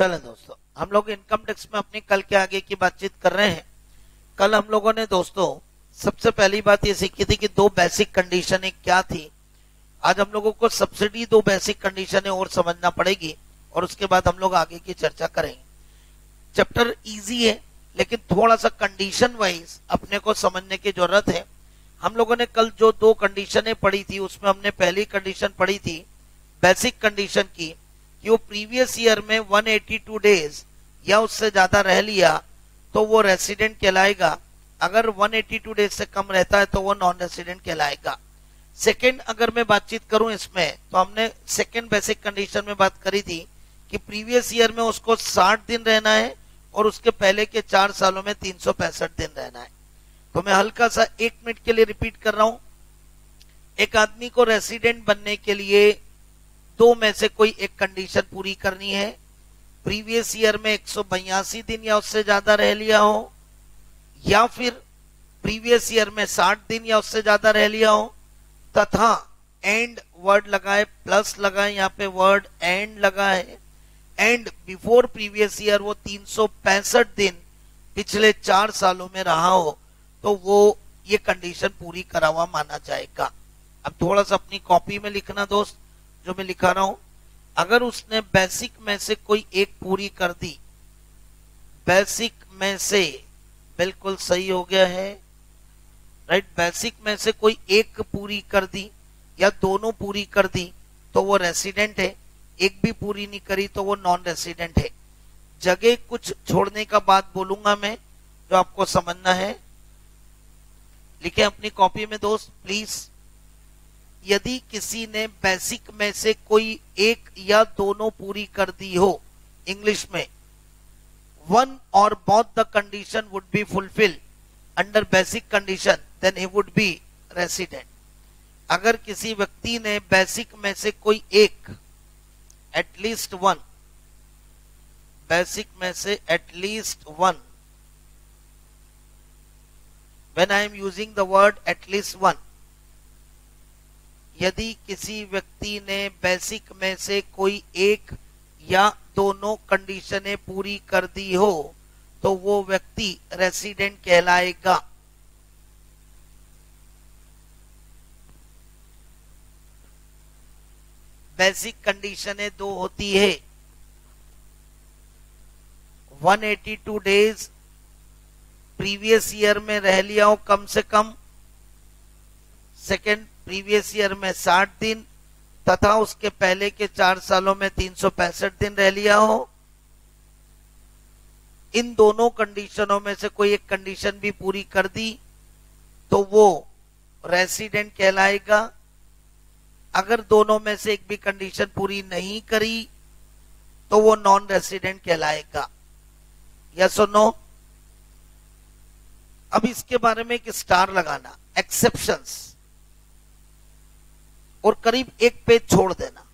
चलें दोस्तों, हम लोग इनकम टैक्स में अपनी कल के आगे की बातचीत कर रहे हैं। कल हम लोगों ने दोस्तों सबसे पहली बात ये सीखी थी कि दो बेसिक कंडीशन क्या थी। आज हम लोगों को सब्सिडी दो बेसिक कंडीशन और समझना पड़ेगी और उसके बाद हम लोग आगे की चर्चा करेंगे। चैप्टर इजी है लेकिन थोड़ा सा कंडीशन वाइज अपने को समझने की जरूरत है। हम लोगों ने कल जो दो कंडीशनें पढ़ी थी उसमें हमने पहली कंडीशन पढ़ी थी बेसिक कंडीशन की कि वो प्रीवियस ईयर में 182 डेज या उससे ज्यादा रह लिया तो वो रेसिडेंट कहलाएगा। अगर 182 डेज से कम रहता है तो वो नॉन रेसिडेंट कहलाएगा। सेकेंड अगर मैं बातचीत करूं इसमें तो हमने सेकेंड बेसिक कंडीशन में बात करी थी कि प्रीवियस ईयर में उसको 60 दिन रहना है और उसके पहले के 4 सालों में 365 दिन रहना है। तो मैं हल्का सा 1 मिनट के लिए रिपीट कर रहा हूं। एक आदमी को रेसिडेंट बनने के लिए दो में से कोई एक कंडीशन पूरी करनी है। प्रीवियस ईयर में 182 दिन या उससे ज्यादा रह लिया हो, या फिर प्रीवियस ईयर में 60 दिन या उससे ज्यादा रह लिया हो, तथा एंड वर्ड लगाए, प्लस लगाए, यहाँ पे वर्ड एंड लगा है, एंड बिफोर प्रीवियस ईयर वो 365 दिन पिछले 4 सालों में रहा हो तो वो ये कंडीशन पूरी करा हुआ माना जाएगा। अब थोड़ा सा अपनी कॉपी में लिखना दोस्त, जो मैं लिखा रहा हूं। अगर उसने बेसिक में से कोई एक पूरी कर दी, बेसिक में से, बिल्कुल सही हो गया है राइट, बेसिक में से कोई एक पूरी कर दी या दोनों पूरी कर दी तो वो रेसिडेंट है। एक भी पूरी नहीं करी तो वो नॉन रेसिडेंट है। जगह कुछ छोड़ने का बात बोलूंगा मैं जो आपको समझना है। लिखे अपनी कॉपी में दोस्त प्लीज। यदि किसी ने बेसिक में से कोई एक या दोनों पूरी कर दी हो, इंग्लिश में वन और both the condition would be fulfil under basic condition then he would be resident. अगर किसी व्यक्ति ने बेसिक में से कोई एक, एटलीस्ट वन, बेसिक में से at least one, when I am using the word at least one, यदि किसी व्यक्ति ने बेसिक में से कोई एक या दोनों कंडीशनें पूरी कर दी हो तो वो व्यक्ति रेसिडेंट कहलाएगा। बेसिक कंडीशनें दो होती है, 182 डेज प्रीवियस ईयर में रह लिया हो कम से कम, सेकेंड प्रीवियस ईयर में 60 दिन तथा उसके पहले के 4 सालों में 365 दिन रह लिया हो। इन दोनों कंडीशनों में से कोई एक कंडीशन भी पूरी कर दी तो वो रेसिडेंट कहलाएगा। अगर दोनों में से एक भी कंडीशन पूरी नहीं करी तो वो नॉन रेसिडेंट कहलाएगा। यस और नो? अब इसके बारे में एक स्टार लगाना, एक्सेप्शंस, और करीब एक पेज छोड़ देना,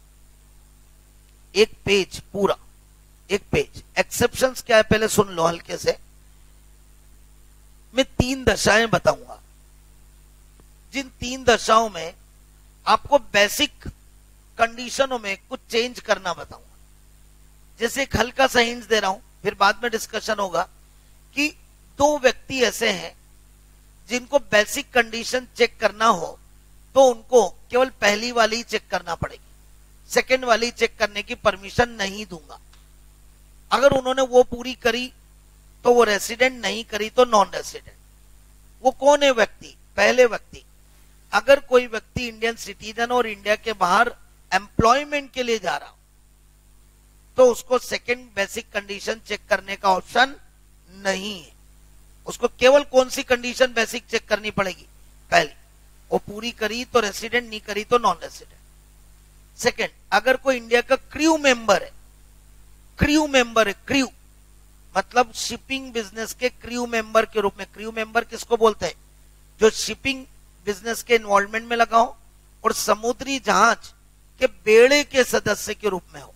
एक पेज पूरा, एक पेज। एक्सेप्शंस क्या है पहले सुन लो हल्के से। मैं 3 दशाएं बताऊंगा, जिन 3 दशाओं में आपको बेसिक कंडीशनों में कुछ चेंज करना बताऊंगा। जैसे एक हल्का सा हिंट दे रहा हूं, फिर बाद में डिस्कशन होगा कि 2 व्यक्ति ऐसे हैं जिनको बेसिक कंडीशन चेक करना हो तो उनको केवल पहली वाली चेक करना पड़ेगी, सेकंड वाली चेक करने की परमिशन नहीं दूंगा। अगर उन्होंने वो पूरी करी तो वो रेसिडेंट, नहीं करी तो नॉन रेसिडेंट। वो कौन है व्यक्ति? पहले व्यक्ति, अगर कोई व्यक्ति इंडियन सिटीजन और इंडिया के बाहर एम्प्लॉयमेंट के लिए जा रहा हो तो उसको सेकंड बेसिक कंडीशन चेक करने का ऑप्शन नहीं है। उसको केवल कौन सी कंडीशन बेसिक चेक करनी पड़ेगी? पहली। वो पूरी करी तो रेसिडेंट, नहीं करी तो नॉन रेसिडेंट। सेकंड, अगर कोई इंडिया का क्रू मेंबर है, क्रू मेंबर है, क्रू मतलब शिपिंग बिजनेस के क्रू मेंबर के रूप में। क्रू मेंबर किसको बोलते हैं? जो शिपिंग बिजनेस के इन्वॉल्वमेंट में लगा हो और समुद्री जहाज के बेड़े के सदस्य के रूप में हो।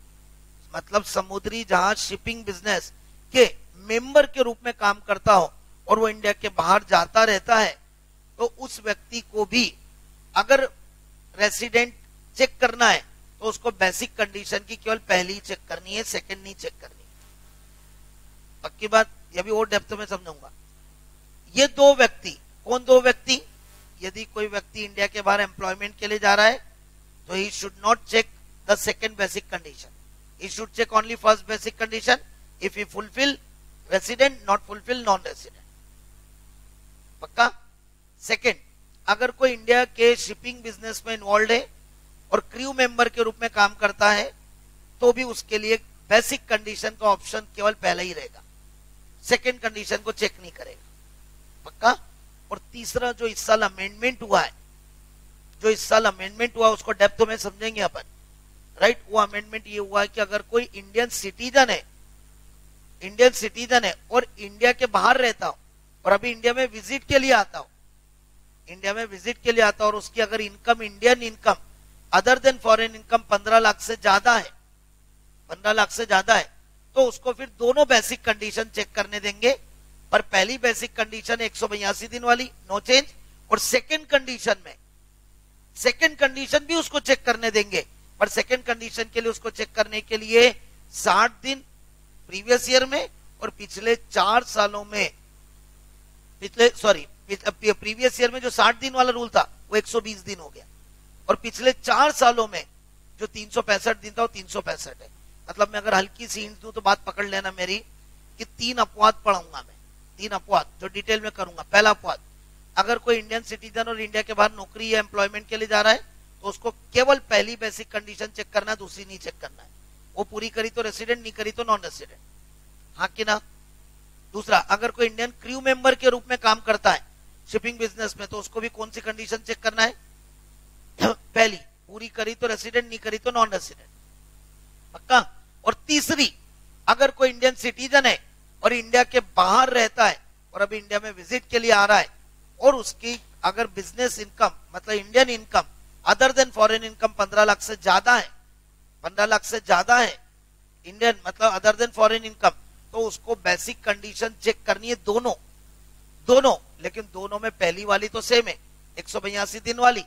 मतलब समुद्री जहाज शिपिंग बिजनेस के मेंबर के रूप में काम करता हो और वो इंडिया के बाहर जाता रहता है तो उस व्यक्ति को भी अगर रेसिडेंट चेक करना है तो उसको बेसिक कंडीशन की केवल पहली चेक करनी है, सेकंड नहीं चेक करनी। पक्की बात, ये भी और डेप्थ में समझाऊंगा। ये दो व्यक्ति, कौन दो व्यक्ति? यदि कोई व्यक्ति इंडिया के बाहर एम्प्लॉयमेंट के लिए जा रहा है तो he should not check the second basic condition, he should check only first basic condition. If he fulfil resident, not fulfil non resident. पक्का? सेकेंड, अगर कोई इंडिया के शिपिंग बिजनेस में इन्वॉल्व है और क्रू मेंबर के रूप में काम करता है तो भी उसके लिए बेसिक कंडीशन का ऑप्शन केवल पहला ही रहेगा, सेकेंड कंडीशन को चेक नहीं करेगा। पक्का? और तीसरा, जो इस साल अमेंडमेंट हुआ है, जो इस साल अमेंडमेंट हुआ उसको डेप्थ में समझेंगे अपन, राइट। वो अमेंडमेंट ये हुआ है कि अगर कोई इंडियन सिटीजन है, इंडियन सिटीजन है और इंडिया के बाहर रहता हो और अभी इंडिया में विजिट के लिए आता हो, इंडिया में विजिट के लिए आता हो और उसकी अगर income, Indian income other than foreign income 15 lakh से ज्यादा है, 15 लाख से ज्यादा है, तो उसको फिर दोनों बेसिक कंडीशन चेक करने देंगे। पर पहली बेसिक कंडीशन 182 दिन वाली, नो चेंज, और सेकंड कंडीशन में, सेकंड कंडीशन भी उसको चेक करने देंगे, पर सेकंड कंडीशन के लिए उसको चेक करने के लिए 60 दिन प्रीवियस ईयर में और पिछले 4 सालों में, प्रीवियस ईयर में जो 60 दिन वाला रूल था वो 120 दिन हो गया और पिछले 4 सालों में जो 365 दिन था वो 365 है। मतलब मैं अगर हल्की सी हिंट दूं तो बात पकड़ लेना मेरी, कि 3 अपवाद पढ़ाऊंगा मैं, 3 अपवाद जो डिटेल में करूंगा। पहला अपवाद, अगर कोई इंडियन सिटीजन और इंडिया के बाहर नौकरी या एम्प्लॉयमेंट के लिए जा रहा है तो उसको केवल पहली बेसिक कंडीशन चेक करना है, दूसरी नहीं चेक करना है। वो पूरी करी तो रेसिडेंट, नहीं करी तो नॉन रेसिडेंट, हाँ कि ना। दूसरा, अगर कोई इंडियन क्रू मेंबर के रूप में काम करता है शिपिंग बिजनेस में तो उसको भी कौन सी कंडीशन चेक करना है? पहली, पूरी करी तो रेसिडेंट, नहीं करी तो नॉन रेसिडेंट। पक्का? और तीसरी, अगर कोई इंडियन सिटीजन है और इंडिया के बाहर रहता है और अभी इंडिया में विजिट के लिए आ रहा है और उसकी अगर बिजनेस इनकम, मतलब Indian income other than foreign income 15 lakh से ज्यादा है, 15 लाख से ज्यादा है इंडियन, मतलब अदर देन फॉरेन इनकम, तो उसको बेसिक कंडीशन चेक करनी है दोनों, लेकिन दोनों में पहली वाली तो सेम है 182 दिन वाली,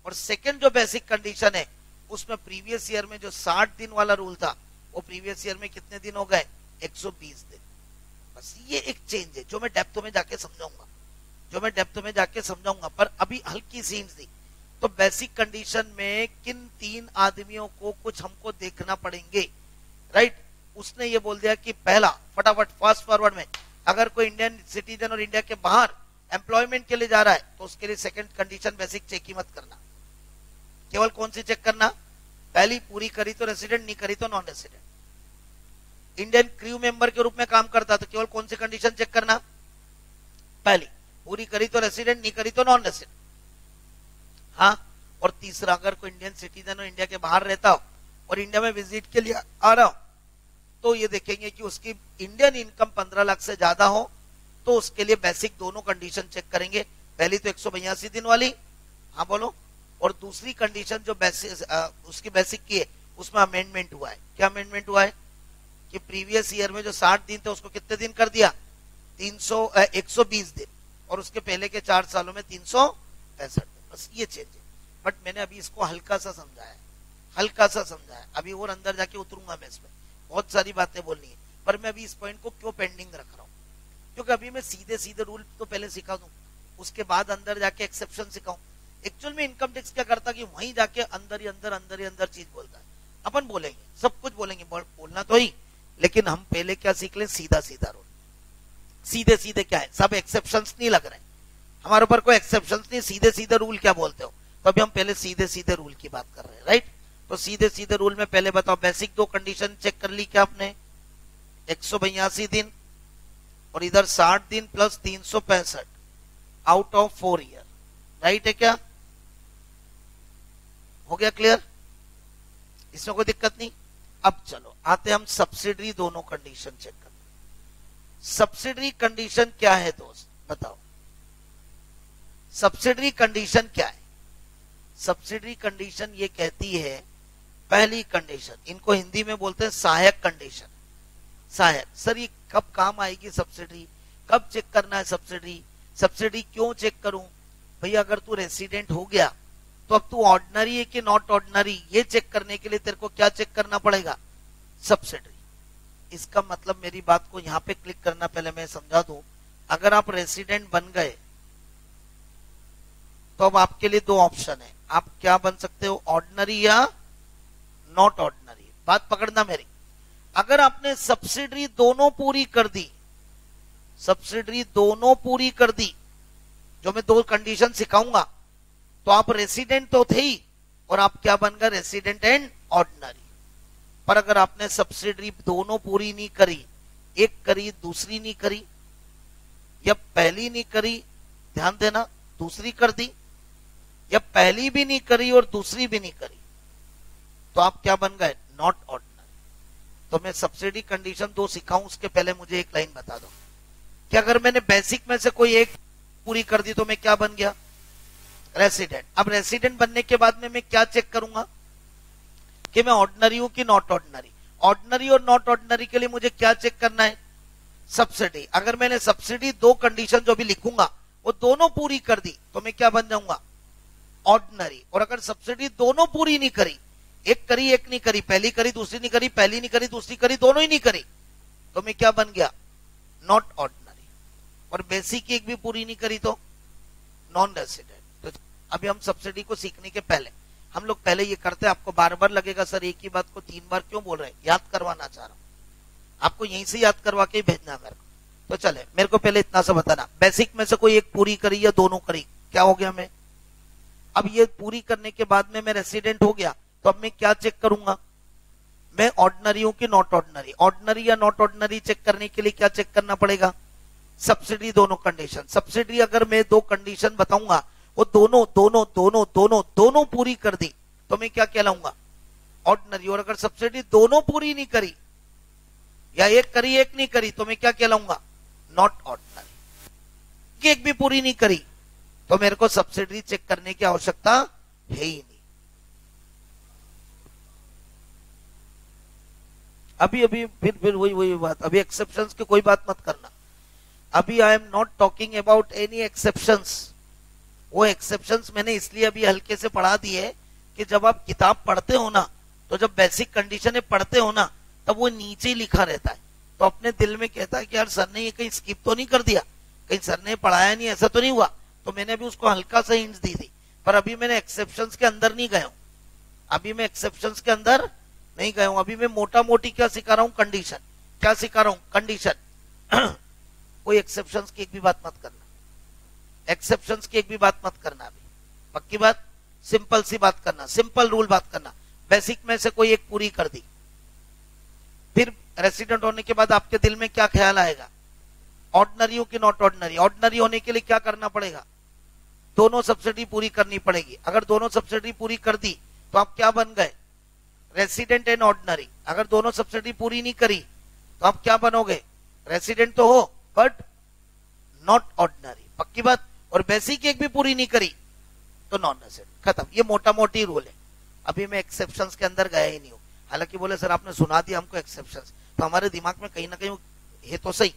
और सेकंड जो बेसिक कंडीशन है उसमें प्रीवियस ईयर में जो 60 दिन वाला रूल था वो प्रीवियस ईयर में कितने दिन हो गए? 120 दिन। बस ये एक चेंज है जो मैं डेप्थ में जाके समझाऊंगा, पर अभी हल्की सी हिंट दी। तो बेसिक कंडीशन में किन 3 आदमियों को कुछ हमको देखना पड़ेंगे, राइट। उसने ये बोल दिया कि पहला, फटाफट फास्ट फॉरवर्ड में, अगर कोई इंडियन सिटीजन और इंडिया के बाहर एम्प्लॉयमेंट के लिए जा रहा है तो उसके लिए सेकंड कंडीशन बेसिक चेक ही मत करना, केवल कौन सी चेक करना? पहली, पूरी करी तो रेसिडेंट, नहीं करी तो non resident. Indian crew member के रूप में काम करता तो केवल कौन सी कंडीशन चेक करना? पहली, पूरी करी तो रेसिडेंट, नहीं करी तो नॉन रेसिडेंट, हाँ। और तीसरा, अगर कोई इंडियन सिटीजन और इंडिया के बाहर रहता हो और इंडिया में विजिट के लिए आ रहा हो तो ये देखेंगे कि उसकी इंडियन इनकम 15 लाख से ज्यादा हो तो उसके लिए बेसिक दोनों कंडीशन चेक करेंगे। पहली तो 182 दिन वाली, हाँ बोलो, और दूसरी कंडीशन जो उसकी बेसिक की है उसमें अमेंडमेंट हुआ है। क्या अमेंडमेंट हुआ है? कि प्रीवियस ईयर में जो 60 दिन थे उसको कितने दिन कर दिया? 120 दिन, और उसके पहले के 4 सालों में 365 दिन। बस ये चेंज है, बट मैंने अभी इसको हल्का सा समझाया, अभी और अंदर जाके उतरूंगा मैं इसमें, बहुत सारी बातें बोलनी है, पर मैं अभी इस पॉइंट को क्यों पेंडिंग रख रहा हूँ? क्योंकि अभी मैं सीधे रूल तो पहले सिखा दूं, उसके बाद अंदर जाके एक्सेप्शन सिखाऊं। एक्चुअल में इनकम टैक्स क्या करता कि वहीं जाके अंदर ही अंदर चीज बोलता है। अपन बोलेंगे, सब कुछ बोलेंगे, बोलना तो ही, लेकिन हम पहले क्या सीख लें? सीधा रूल। सीधे क्या है? सब एक्सेप्शंस नहीं लग रहे, हमारे ऊपर कोई एक्सेप्शंस नहीं, सीधे रूल क्या बोलते हो? तो अभी हम पहले सीधे रूल की बात कर रहे हैं, राइट। तो सीधे रूल में पहले बताओ, बेसिक 2 कंडीशन चेक कर ली क्या आपने? 182 दिन और इधर 60 दिन plus 365 out of 4 year, right है क्या? हो गया क्लियर? इसमें कोई दिक्कत नहीं। अब चलो आते हम सब्सिडरी दोनों कंडीशन चेक करने। सब्सिडरी कंडीशन क्या है दोस्त, बताओ। सब्सिडरी कंडीशन क्या है? सब्सिडरी कंडीशन ये कहती है, पहली कंडीशन, इनको हिंदी में बोलते हैं सहायक कंडीशन। सहायक, सर ये कब काम आएगी सब्सिडी? कब चेक करना है सब्सिडी? सब्सिडी क्यों चेक करूं? भैया अगर तू रेसिडेंट हो गया तो अब तू ऑर्डिनरी है कि नॉट ऑर्डिनरी, ये चेक करने के लिए तेरे को क्या चेक करना पड़ेगा? सब्सिडी। इसका मतलब मेरी बात को यहां पे क्लिक करना, पहले मैं समझा दूं। अगर आप रेसिडेंट बन गए तो अब आपके लिए दो ऑप्शन है, आप क्या बन सकते हो, ऑर्डिनरी या नॉट ऑर्डिनरी। बात पकड़ना मेरी। अगर आपने सब्सिडरी दोनों पूरी कर दी, सब्सिडरी दोनों पूरी कर दी, जो मैं दो कंडीशन सिखाऊंगा, तो आप रेसिडेंट तो थे ही, और आप क्या बन गए, रेसिडेंट एंड ऑर्डिनरी। पर अगर आपने सब्सिडरी दोनों पूरी नहीं करी, एक करी दूसरी नहीं करी, या पहली नहीं करी, ध्यान देना, दूसरी कर दी, या पहली भी नहीं करी और दूसरी भी नहीं करी, तो आप क्या बन गए, नॉट ऑर्डिनरी। तो मैं सब्सिडी कंडीशन दो सिखाऊं उसके पहले मुझे एक लाइन बता दो कि अगर मैंने बेसिक में से कोई एक पूरी कर दी तो मैं क्या बन गया, रेसिडेंट। अब रेसिडेंट बनने के बाद में मैं क्या चेक करूंगा कि मैं ऑर्डिनरी हूं कि नॉट ऑर्डिनरी। ऑर्डिनरी और नॉट ऑर्डिनरी के लिए मुझे क्या चेक करना है, सब्सिडी। अगर मैंने सब्सिडी दो कंडीशन जो भी लिखूंगा वो दोनों पूरी कर दी तो मैं क्या बन जाऊंगा, ऑर्डिनरी। और अगर सब्सिडी दोनों पूरी नहीं करी, एक करी एक नहीं करी, पहली करी दूसरी नहीं करी, पहली नहीं करी दूसरी करी, दोनों ही नहीं करी, तो मैं क्या बन गया, नॉट ऑर्डिनरी। और बेसिक एक भी पूरी नहीं करी तो नॉन रेसिडेंट। तो अभी हम सब्सिडी को सीखने के पहले हम लोग पहले ये करते हैं, आपको बार बार लगेगा सर एक ही बात को 3 बार क्यों बोल रहे हैं, याद करवाना चाह रहा हूं आपको, यहीं से याद करवा के ही भेजना है मेरे को। तो चले, मेरे को पहले इतना सा बताना, बेसिक में से कोई एक पूरी करी या दोनों करी, क्या हो गया मैं। अब ये पूरी करने के बाद में मैं रेसिडेंट हो गया, तो अब मैं क्या चेक करूंगा, मैं ऑर्डिनरी हूं कि नॉट ऑर्डिनरी। ऑर्डिनरी या नॉट ऑर्डिनरी चेक करने के लिए क्या चेक करना पड़ेगा, सब्सिडी दोनों कंडीशन। सब्सिडी अगर मैं दो कंडीशन बताऊंगा वो दोनों दोनों दोनों दोनों दोनों पूरी कर दी तो मैं क्या कहलाऊंगा, ऑर्डिनरी। और अगर सब्सिडी दोनों पूरी नहीं करी, या एक करी एक नहीं करी, तो मैं क्या कहलाऊंगा, नॉट ऑर्डिनरी। एक भी पूरी नहीं करी तो मेरे को सब्सिडी चेक करने की आवश्यकता है ही नहीं। अभी अभी फिर वही बात, अभी एक्सेप्शंस की कोई बात मत करना। अभी I am not talking about any exceptions. वो एक्सेप्शंस मैंने इसलिए अभी हल्के से पढ़ा दिए कि जब आप किताब पढ़ते हो ना, तो जब बेसिक कंडीशन पढ़ते हो ना, तब वो नीचे ही लिखा रहता है, तो अपने दिल में कहता है कि यार सर ने ये कहीं स्किप तो नहीं कर दिया, कहीं सर ने पढ़ाया नहीं, ऐसा तो नहीं हुआ। तो मैंने भी उसको हल्का सा हिंट्स दी थी, पर अभी मैंने एक्सेप्शंस के अंदर नहीं गया हूं, अभी मैं एक्सेप्शंस के अंदर नहीं गया हूं। अभी मैं मोटा मोटी क्या सिखा रहा हूं, कंडीशन। क्या सिखा रहा हूं, कंडीशन। कोई एक्सेप्शंस की एक भी बात मत करना, एक्सेप्शंस की एक भी बात मत करना। अभी पक्की बात, सिंपल सी बात करना, सिंपल रूल बात करना। बेसिक में से कोई एक पूरी कर दी, फिर रेसिडेंट होने के बाद आपके दिल में क्या ख्याल आएगा, ऑर्डिनरी हो कि नॉट ऑर्डिनरी। ऑर्डिनरी होने के लिए क्या करना पड़ेगा, दोनों सब्सिडी पूरी करनी पड़ेगी। अगर दोनों सब्सिडी पूरी कर दी तो आप क्या बन गए, रेसिडेंट एंड ऑर्डिनरी। अगर दोनों सब्सिडी पूरी नहीं करी तो आप क्या बनोगे, रेसिडेंट तो हो बट नॉट ऑर्डिनरी। पक्की बात। और बेसिक एक भी पूरी नहीं करी तो नॉन रेसिडेंट, खत्म। ये मोटा मोटी रूल है। अभी मैं एक्सेप्शंस के अंदर गया ही नहीं हूं। हालांकि बोले सर आपने सुना दिया हमको एक्सेप्शंस, तो हमारे दिमाग में कहीं ना कहीं है तो सही,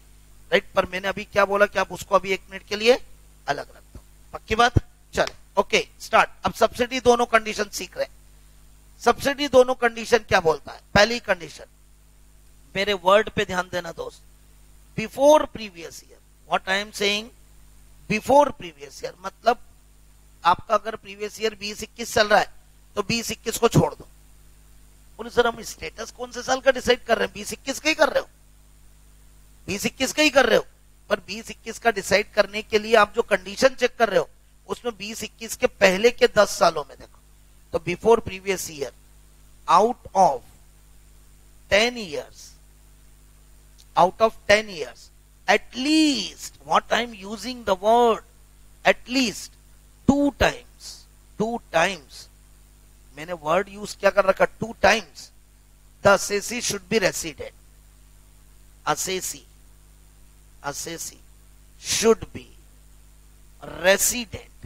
राइट। पर मैंने अभी क्या बोला कि आप उसको अभी 1 मिनट के लिए अलग रख दो। पक्की बात। चले ओके स्टार्ट। अब सब्सिडी दोनों कंडीशन सीख रहे हैं। सब्सिडी दोनों कंडीशन क्या बोलता है, पहली कंडीशन, मेरे वर्ड पे ध्यान देना दोस्त, before previous year. What I am saying, before previous year, मतलब आपका अगर प्रीवियस ईयर 2021 चल रहा है तो 2021 को छोड़ दो। बोले सर हम स्टेटस कौन से साल का डिसाइड कर रहे हैं, 2021 का ही कर रहे हो, 2021 का ही कर रहे हो। पर 2021 का डिसाइड करने के लिए आप जो कंडीशन चेक कर रहे हो उसमें 2021 के पहले के 10 सालों में देखो, तो before previous year, out of 10 years, out of 10 years, at least, what I'm using the word at least 2 times, मैंने वर्ड यूज क्या कर रखा, 2 times, the assessee should be resident. Assessee should be resident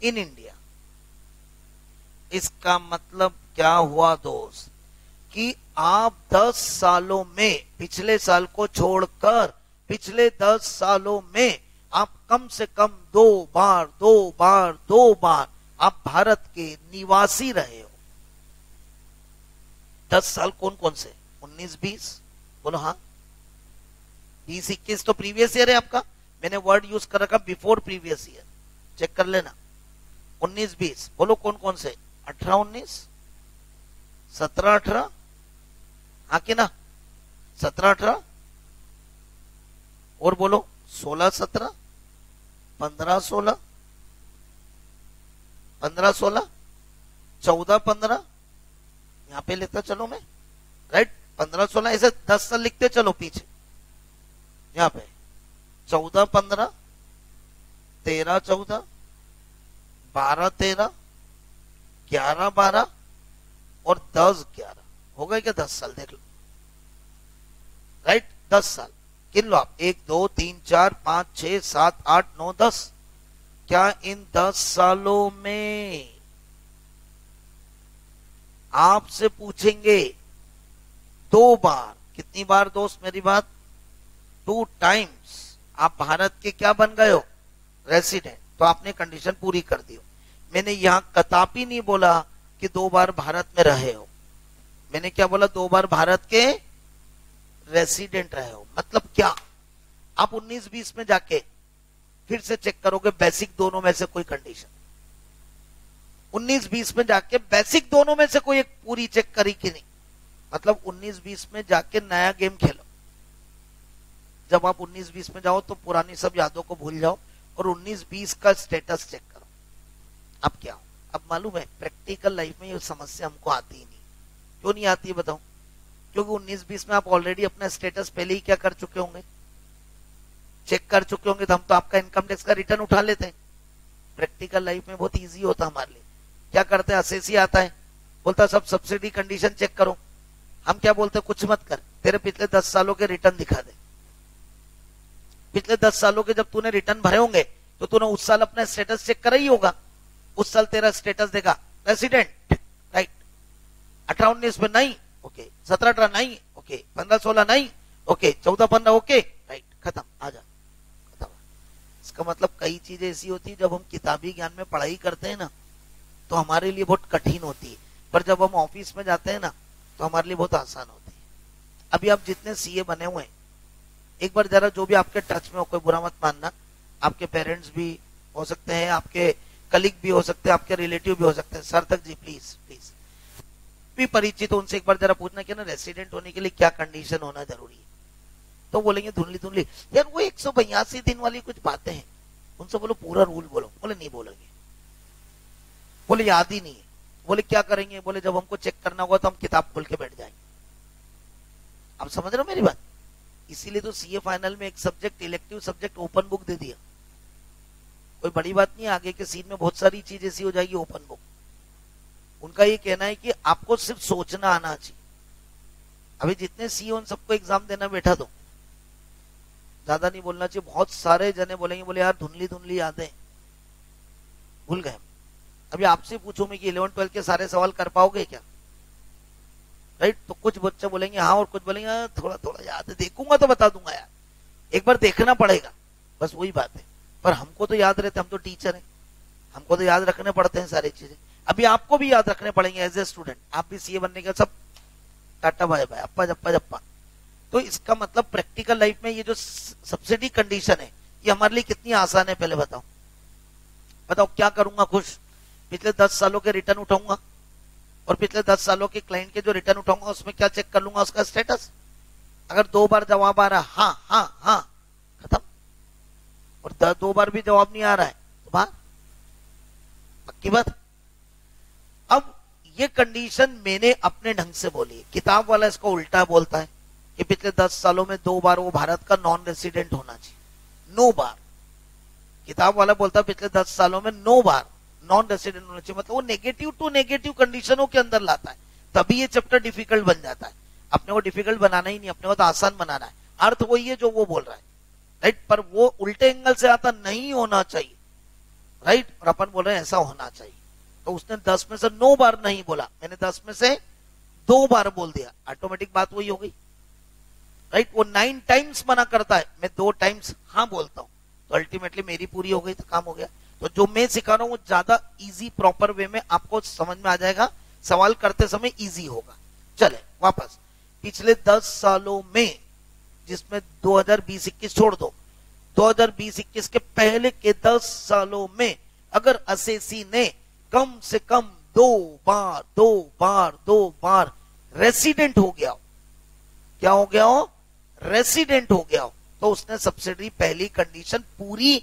in India. इसका मतलब क्या हुआ दोस्त, कि आप 10 सालों में, पिछले साल को छोड़कर पिछले 10 सालों में आप कम से कम 2 बार आप भारत के निवासी रहे हो। 10 साल कौन कौन से? 19-20 बोलो हाँ। 20-21 तो प्रीवियस ईयर है आपका, मैंने वर्ड यूज कर रखा बिफोर प्रीवियस ईयर, चेक कर लेना। 19-20 बोलो कौन कौन से? 18-19, 17-18, हाँ कि ना? 17-18 और बोलो 16-17, 15-16, 15-16, 14-15, यहां पे लेता चलो मैं, राइट? 15-16 ऐसे 10 साल लिखते चलो पीछे, यहां पे 14-15, 13-14, 12-13, 11-12 और 10-11 हो गए क्या? 10 साल देख लो, राइट? 10 साल गिन लो आप, 1 2 3 4 5 6 7 8 9 10। क्या इन 10 सालों में आपसे पूछेंगे 2 बार, कितनी बार दोस्त मेरी बात? 2 टाइम्स आप भारत के क्या बन गए हो? रेसिडेंट। तो आपने कंडीशन पूरी कर दी हो। मैंने यहां कदापि नहीं बोला कि 2 बार भारत में रहे हो, मैंने क्या बोला? 2 बार भारत के रेसिडेंट रहे हो। मतलब क्या? आप 19-20 में जाके फिर से चेक करोगे बेसिक दोनों में से कोई कंडीशन, 19-20 में जाके बेसिक दोनों में से कोई एक पूरी चेक करी कि नहीं? मतलब 19-20 में जाके नया गेम खेलो। जब आप 19-20 में जाओ तो पुरानी सब यादों को भूल जाओ और 19-20 का स्टेटस चेक करो। अब क्या हो? अब मालूम है प्रैक्टिकल लाइफ में ये समस्या हमको आती ही नहीं। क्यों नहीं आती है बताओ? क्योंकि 19-20 में आप ऑलरेडी अपना स्टेटस पहले ही क्या कर चुके होंगे? चेक कर चुके होंगे। तो हम तो आपका इनकम टैक्स का रिटर्न उठा लेते हैं। प्रैक्टिकल लाइफ में बहुत इजी होता हमारे लिए। क्या करते हैं? असेसी आता है, बोलता सब सब्सिडी कंडीशन चेक करो। हम क्या बोलते हैं? कुछ मत कर, तेरे पिछले 10 सालों के रिटर्न दिखा दे। पिछले 10 सालों के जब तूने रिटर्न भरे होंगे तो तूने उस साल अपना स्टेटस चेक करा ही होगा। उस साल तेरा स्टेटस देगा रेसिडेंट, राइट? 18-19 में नहीं, ओके। 17-18 नहीं, ओके। 15-16 नहीं, ओके। 14-15 ओके, राइट, खत्म, आजा, खत्म। इसका मतलब कई चीजें ऐसी होती है जब हम किताबी ज्ञान में पढ़ाई करते हैं ना तो हमारे लिए बहुत कठिन होती है, पर जब हम ऑफिस में जाते हैं ना तो हमारे लिए बहुत आसान होती है। अभी आप जितने सीए बने हुए हैं, एक बार जरा जो भी आपके टच में हो, कोई बुरा मत मानना, आपके पेरेंट्स भी हो सकते हैं, आपके कलीग भी हो सकते हैं, आपके रिलेटिव भी हो सकते हैं, सर तक जी प्लीज प्लीज भी परिचित हो, उनसे एक बार जरा पूछना कि ना रेसिडेंट होने के लिए क्या कंडीशन होना जरूरी है। तो बोलेंगे धुंधली धुंधली यार वो 182 दिन वाली कुछ बातें हैं, उनसे बोलो पूरा रूल बोलो। बोले नहीं बोलेंगे, बोले याद ही नहीं है। बोले क्या करेंगे? बोले जब हमको चेक करना होगा तो हम किताब खोल के बैठ जाएंगे। आप समझ रहे हो मेरी बात? इसीलिए तो सीए फाइनल में एक subject, elective subject open book दे दिया। कोई बड़ी बात नहीं, आगे के सीन में बहुत सारी चीज ऐसी हो जाएगी ओपन बुक। उनका ये कहना है कि आपको सिर्फ सोचना आना चाहिए। अभी जितने सीए उन सबको एग्जाम देना बैठा दो, ज्यादा नहीं बोलना चाहिए। बहुत सारे जने बोलेंगे, बोले यार धुंधली धुंधली यादें, भूल गए। अभी आपसे पूछूं मैं कि 11-12 के सारे सवाल कर पाओगे क्या? राइट? तो कुछ बच्चे बोलेंगे हाँ और कुछ बोलेंगे थोड़ा थोड़ा याद है, देखूंगा तो बता दूंगा। यार एक बार देखना पड़ेगा, बस वही बात है। पर हमको तो याद रहते, हम तो टीचर हैं, हमको तो याद रखने पड़ते हैं सारी चीजें। अभी आपको भी याद रखने पड़ेंगे एज ए स्टूडेंट। आप भी सीए बनने के सब टाटा बाय बाय, अप्पा जप्पा जप्पा। तो इसका मतलब प्रैक्टिकल लाइफ में ये जो सब्सिडी कंडीशन है ये हमारे लिए कितनी आसान है पहले बताओ। बताओ क्या करूंगा? खुश, पिछले 10 सालों के रिटर्न उठाऊंगा और पिछले 10 सालों के क्लाइंट के जो रिटर्न उठाऊंगा उसमें क्या चेक कर लूंगा? उसका स्टेटस। अगर 2 बार जवाब आ रहा हाँ हाँ हाँ, खत्म। और 2 बार भी जवाब नहीं आ रहा है तो बाहर, पक्की बात। अब ये कंडीशन मैंने अपने ढंग से बोली है, किताब वाला इसको उल्टा बोलता है कि पिछले 10 सालों में 2 बार वो भारत का नॉन रेसिडेंट होना चाहिए। 9 बार किताब वाला बोलता है पिछले 10 सालों में 9 बार नॉन रेसिडेंट होना चाहिए। मतलब वो नेगेटिव टू नेगेटिव कंडीशनों के अंदर लाता है, तभी ये चैप्टर डिफिकल्ट बन जाता है। अपने को डिफिकल्ट बनाना ही नहीं, अपने को तो आसान बनाना है। अर्थ वही है जो वो बोल रहा है, राइट? पर वो उल्टे एंगल से आता, नहीं होना चाहिए, राइट? और अपन बोल रहे हैं ऐसा होना चाहिए। तो उसने 10 में से 9 बार नहीं बोला, मैंने 10 में से 2 बार बोल दिया, ऑटोमेटिक बात वही हो गई, राइट? वो 9 टाइम्स मना करता है, मैं 2 टाइम्स हाँ बोलता हूं, तो अल्टीमेटली मेरी पूरी हो गई, तो काम हो गया। तो जो मैं सिखा रहा हूं वो ज्यादा इजी प्रॉपर वे में आपको समझ में आ जाएगा, सवाल करते समय इजी होगा। चले वापस पिछले 10 सालों में, जिसमें 2020-21 छोड़ दो, 2020-21 के पहले के 10 सालों में अगर असेसी ने कम से कम दो बार रेसिडेंट हो गया हो, क्या हो गया हो, रेसिडेंट हो गया हो, तो उसने सब्सिडी पहली कंडीशन पूरी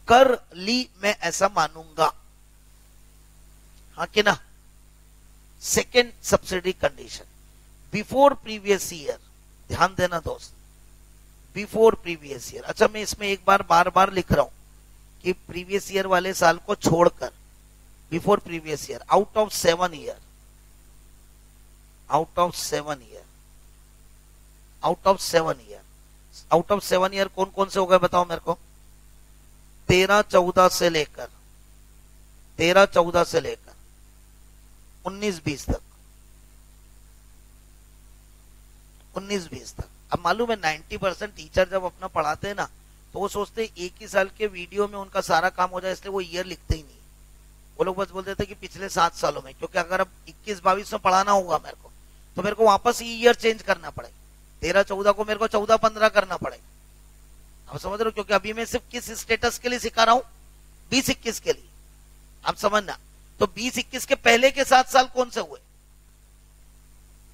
कर ली, मैं ऐसा मानूंगा, हाँ कि ना। Second subsidy condition, before previous year, ध्यान देना दोस्त, बिफोर प्रीवियस ईयर। अच्छा मैं इसमें एक बार बार लिख रहा हूं कि प्रीवियस ईयर वाले साल को छोड़कर before previous year, out of 7 year, out of 7 year, out of 7 year, out of 7 year कौन कौन से हो गए बताओ मेरे को। 13-14 से लेकर 19-20 तक, 19-20 तक। अब मालूम है 90% टीचर जब अपना पढ़ाते हैं ना तो वो सोचते हैं एक ही साल के वीडियो में उनका सारा काम हो जाए, इसलिए वो ईयर लिखते ही नहीं। वो लोग बस बोल देते हैं कि पिछले 7 सालों में, क्योंकि अगर अब 21-22 में पढ़ाना होगा मेरे को तो मेरे को वापस ईयर चेंज करना पड़ेगा। 13-14 को मेरे को 14-15 करना पड़ेगा। आप समझ रहे हो, क्योंकि अभी मैं सिर्फ किस स्टेटस के लिए सिखा रहा हूं, 20-21 के लिए। आप समझना, तो 20-21 के पहले के 7 साल कौन से हुए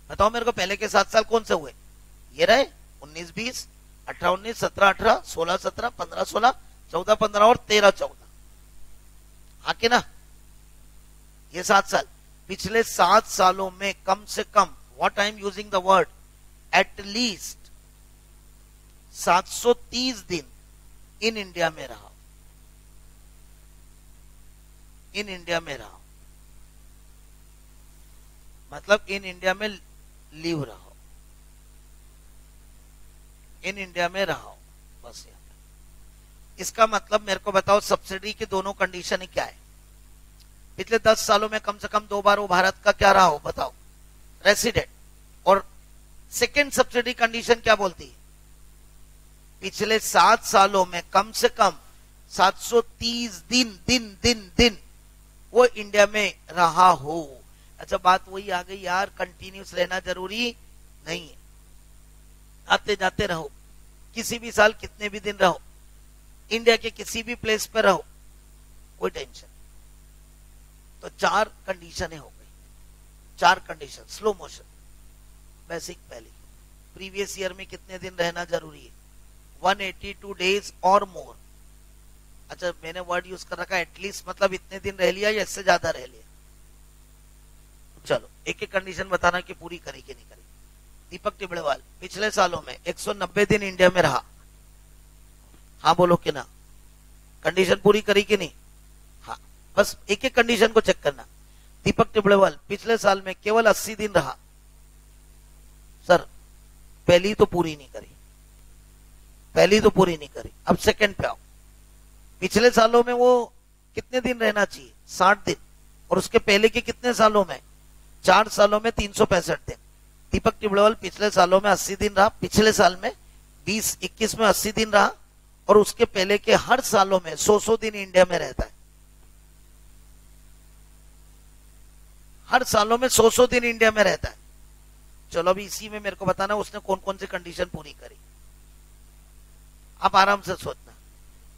बताओ मेरे को, पहले के 7 साल कौन से हुए, ये रहे 19-20, 18-19, 17-18, 16-17, 15-16, 14-15 और 13-14, हाँ कि ना। ये 7 साल, पिछले 7 सालों में कम से कम, what I am using the word, at least 730 दिन इन इंडिया में रहा, इन इंडिया में रहा, मतलब इन इंडिया में लीव रहा, इन इंडिया में रहा, बस यहाँ पे। इसका मतलब मेरे को बताओ सब्सिडी की दोनों कंडीशन क्या है। पिछले 10 सालों में कम से कम 2 बार वो भारत का क्या रहा हो बताओ, रेसिडेंट। और सेकेंड सब्सिडी कंडीशन क्या बोलती है, पिछले 7 सालों में कम से कम 730 दिन वो इंडिया में रहा हो। अच्छा बात वही आ गई यार, कंटिन्यूस रहना जरूरी नहीं है, आते जाते रहो, किसी भी साल कितने भी दिन रहो, इंडिया के किसी भी प्लेस पर रहो, कोई टेंशन। तो 4 कंडीशनें हो गई, 4 कंडीशन। स्लो मोशन, बेसिक पहली, प्रीवियस ईयर में कितने दिन रहना जरूरी है, 182 डेज और मोर। अच्छा मैंने वर्ड यूज कर रखा एटलीस्ट, मतलब इतने दिन रह लिया या इससे ज्यादा रह लिया। चलो एक एक कंडीशन बताना कि पूरी करी कि नहीं करी। दीपक टिबड़ेवाल पिछले सालों में 190 दिन इंडिया में रहा, हाँ बोलो कि ना, कंडीशन पूरी करी कि नहीं, हाँ। बस एक एक कंडीशन को चेक करना। दीपक टिबड़ेवाल पिछले साल में केवल 80 दिन रहा, सर पहली तो पूरी नहीं करी, पहली तो पूरी नहीं करी। अब सेकंड पे आओ, पिछले सालों में वो कितने दिन रहना चाहिए, 60 दिन, और उसके पहले के कितने सालों में, 4 सालों में 365 दिन। दीपक टिबड़ेवाल पिछले सालों में 80 दिन रहा, पिछले साल में 20-21 में 80 दिन रहा, और उसके पहले के हर सालों में 100 दिन इंडिया में रहता है, हर सालों में 100 दिन इंडिया में रहता है। चलो अभी इसी में मेरे को बताना उसने कौन कौन सी कंडीशन पूरी करी, आप आराम से सोचना।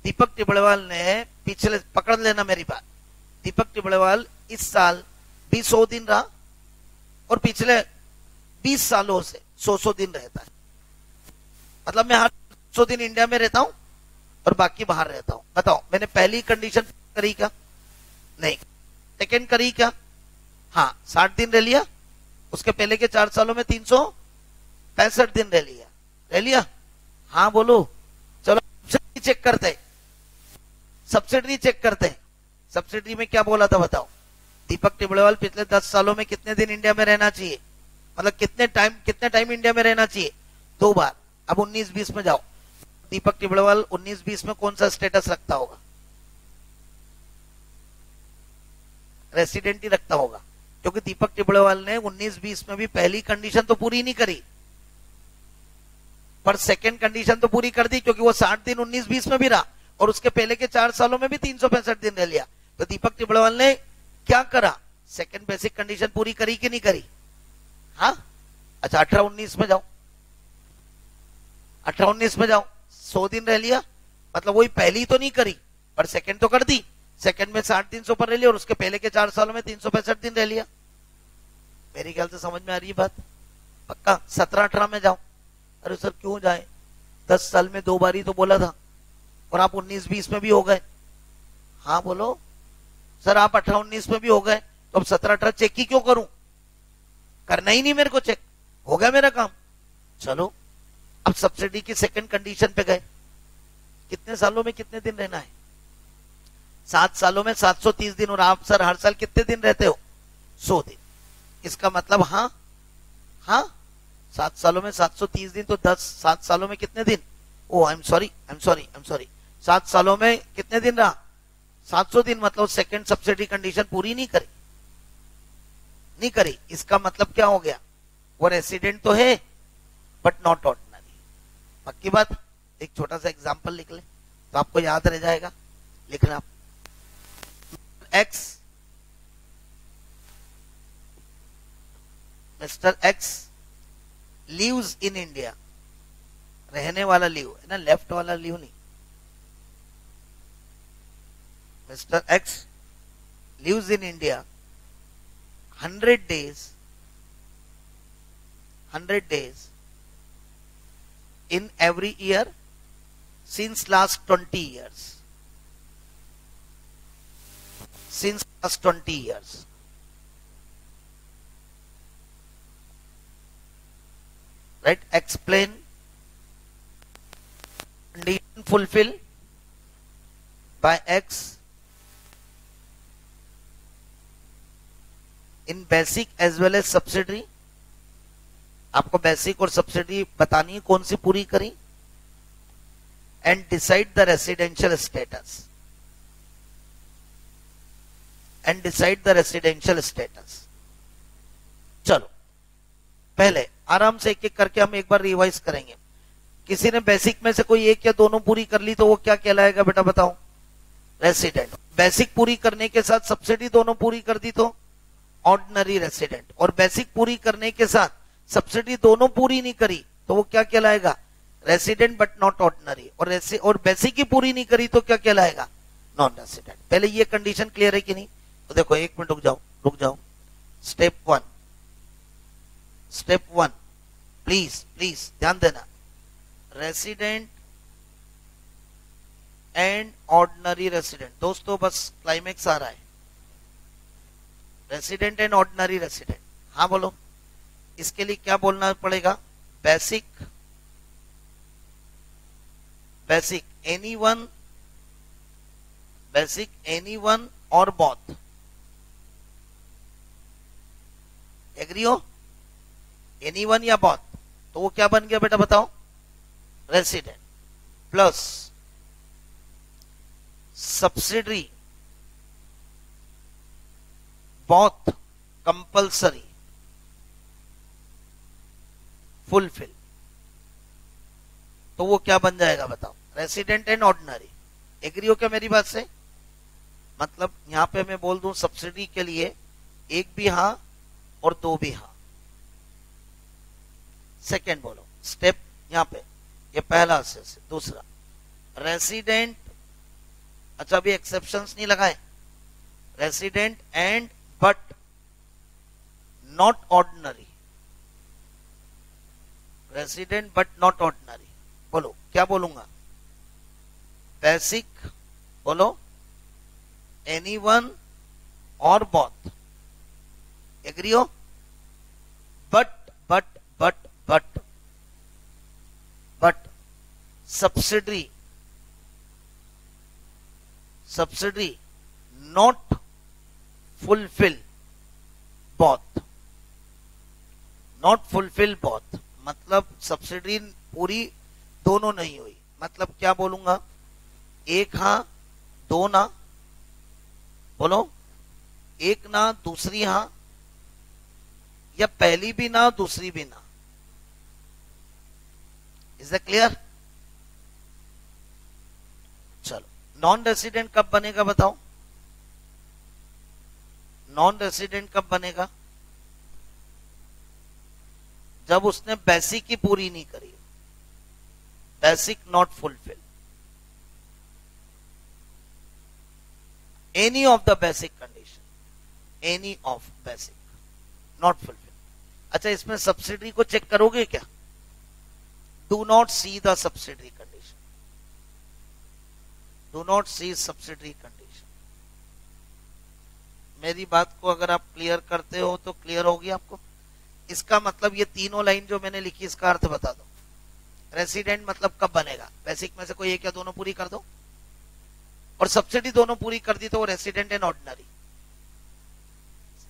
दीपक टिबड़ेवाल ने पिछले, पकड़ लेना मेरी बात, दीपक टिबड़ेवाल इस साल भी 100 दिन रहा और पिछले 20 सालों से 100 दिन रहता है। मतलब मैं हर 100 दिन इंडिया में रहता हूं और बाकी बाहर रहता हूं। बताओ मैंने पहली कंडीशन करी क्या, नहीं। सेकंड करी क्या, हाँ 60 दिन रह लिया, उसके पहले के 4 सालों में 365 दिन रह लिया, रह लिया, हाँ बोलो। चलो सब्सिडी चेक करते हैं, सब्सिडी चेक करते हैं। सब्सिडी में क्या बोला था बताओ, दीपक टिबड़ेवाल पिछले 10 सालों में कितने दिन इंडिया में रहना चाहिए, मतलब कितने टाइम इंडिया में रहना चाहिए, 2 बार। अब 19-20 में जाओ, दीपक टिबड़ेवाल 19-20 में कौन सा स्टेटस रखता होगा, रेसिडेंट ही रखता होगा, क्योंकि दीपक टिबड़ेवाल ने 19-20 में भी पहली कंडीशन तो पूरी नहीं करी, पर सेकंड कंडीशन तो पूरी कर दी, क्योंकि वो 60 दिन 19-20 में भी रहा और उसके पहले के 4 सालों में भी 365 दिन रह लिया। तो दीपक टिबड़ेवाल ने क्या करा, सेकंड बेसिक कंडीशन पूरी करी कि नहीं करी, हाँ अच्छा 18-19 में जाओ, 18-19 में जाओ, 100 दिन रह लिया, मतलब वही पहली तो नहीं करी पर सेकंड तो कर दी, सेकंड में 60 दिन से ऊपर रह लिया और उसके पहले के 4 सालों में 365 दिन रह लिया। मेरी ख्याल से समझ में आ रही है बात? पक्का 17-18 में जाओ। अरे सर क्यों जाए, 10 साल में 2 बार ही तो बोला था और आप 19-20 में भी हो गए। हाँ बोलो सर, आप 18-19 में भी हो गए तो अब 17-18 चेक ही क्यों करूं, करना ही नहीं मेरे को चेक, हो गया मेरा काम। चलो अब सब्सिडी की सेकंड कंडीशन पे गए, कितने सालों में कितने दिन रहना है? 7 सालों में 730 दिन, और आप सर हर साल कितने दिन रहते हो? 100 दिन। इसका मतलब हाँ हाँ 7 सालों में 730 दिन, तो 7 सालों में कितने दिन? ओ आई एम सॉरी 7 सालों में कितने दिन रहा? 700 दिन। मतलब सेकंड सब्सिडी कंडीशन पूरी नहीं करी। इसका मतलब क्या हो गया, वो रेसिडेंट तो है बट नॉट ऑर्डिनरी। पक्की बात? एक छोटा सा एग्जांपल लिख ले तो आपको याद रह जाएगा। लिखना X, mister X lives in India, रहने वाला लीव है ना, लेफ्ट वाला लीव नहीं। Mister X lives in India 100 days in every year since last 20 years. Since last 20 years. Right? Explain condition fulfill by X in basic as well as subsidy. आपको basic और subsidy बतानी है कौन सी पूरी करी। And decide the residential status, चलो पहले आराम से एक एक करके हम एक बार रिवाइज करेंगे। किसी ने बेसिक में से कोई एक या दोनों पूरी कर ली तो वो क्या कहलाएगा बेटा बताओ? रेसिडेंट। बेसिक पूरी करने के साथ सब्सिडी दोनों पूरी कर दी तो ऑर्डिनरी रेसिडेंट। और बेसिक पूरी करने के साथ सब्सिडी दोनों पूरी नहीं करी तो वो क्या कहलाएगा? Resident but not ordinary. और बेसिक ही पूरी नहीं करी तो क्या कहलाएगा? Non resident. पहले ये कंडीशन क्लियर है कि नहीं? तो देखो एक मिनट रुक जाओ। स्टेप वन प्लीज ध्यान देना। Resident and ordinary resident. दोस्तों बस क्लाइमेक्स आ रहा है। रेसिडेंट एंड ऑर्डिनरी रेसिडेंट, हाँ बोलो। इसके लिए क्या बोलना पड़ेगा? बेसिक एनी वन और बोथ। एग्री हो? एनी वन या बोथ, तो वो क्या बन गया बेटा बताओ? Resident. Plus subsidiary both compulsory fulfill, तो वो क्या बन जाएगा बताओ? Resident and ordinary. एग्री हो क्या मेरी बात से? मतलब यहां पे मैं बोल दूं सब्सिडी के लिए एक भी हां और दो भी हां। सेकेंड बोलो स्टेप यहां पे, ये पहला से दूसरा रेसिडेंट। अच्छा अभी एक्सेप्शंस नहीं लगाए। Resident and but not ordinary. Resident but not ordinary. बोलो क्या बोलूंगा? बेसिक बोलो, एनीवन और बोथ। एग्री हो? But subsidiary not fulfil both. Not fulfil both मतलब सब्सिडी पूरी दोनों नहीं हुई। मतलब क्या बोलूंगा? एक हां दो ना। बोलो एक ना दूसरी हां, या पहली भी ना दूसरी भी ना। Is that clear? चलो नॉन रेसिडेंट कब बनेगा बताओ? नॉन रेसिडेंट कब बनेगा? जब उसने बेसिक ही पूरी नहीं करी, basic not fulfil, any of the basic condition, any of basic not fulfil. अच्छा, इसमें सब्सिडरी को चेक करोगे क्या? Do not see the subsidiary condition, do not see subsidiary condition. मेरी बात को अगर आप क्लियर करते हो तो क्लियर होगी आपको। इसका मतलब ये तीनों लाइन जो मैंने लिखी इसका अर्थ बता दो। रेसिडेंट मतलब कब बनेगा? बेसिक में से कोई एक या दोनों पूरी कर दो, और सब्सिडी दोनों पूरी कर दी तो वो रेसिडेंट एंड ऑर्डिनरी।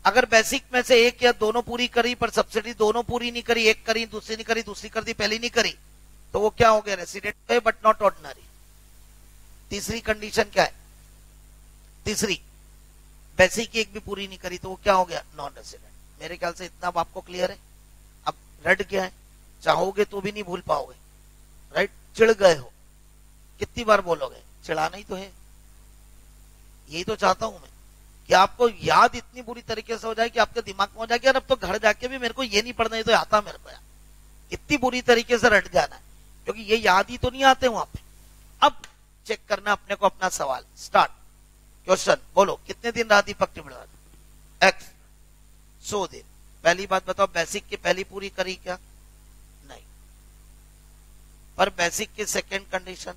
अगर बेसिक में से एक या दोनों पूरी करी पर सब्सिडी दोनों पूरी नहीं करी, एक करी दूसरी नहीं करी, दूसरी कर दी पहली नहीं करी, तो वो क्या हो गया? रेसिडेंट है बट नॉट ऑर्डिनरी। तीसरी कंडीशन क्या है? तीसरी, बेसिक की एक भी पूरी नहीं करी तो वो क्या हो गया? Non resident. मेरे ख्याल से इतना अब आपको क्लियर है। अब रट गया है, चाहोगे तो भी नहीं भूल पाओगे, राइट? चिढ़ गए हो, कितनी बार बोलोगे? चिढ़ाना ही तो है, यही तो चाहता हूं मैं कि आपको याद इतनी बुरी तरीके से हो जाए कि आपके दिमाग में हो जाए कि यार अब तो घर जाके भी मेरे को ये नहीं पढ़ना, ये तो आता मेरे को यार। इतनी बुरी तरीके से रट जाना है, क्योंकि ये याद ही तो नहीं आते वहां पे। अब चेक करना अपने को अपना सवाल। स्टार्ट क्वेश्चन, बोलो कितने दिन रहा दीपक टिमड़ा? एक्स 100 दिन। पहली बात बताओ, बेसिक की पहली पूरी करी क्या? नहीं। पर बेसिक की सेकंड कंडीशन,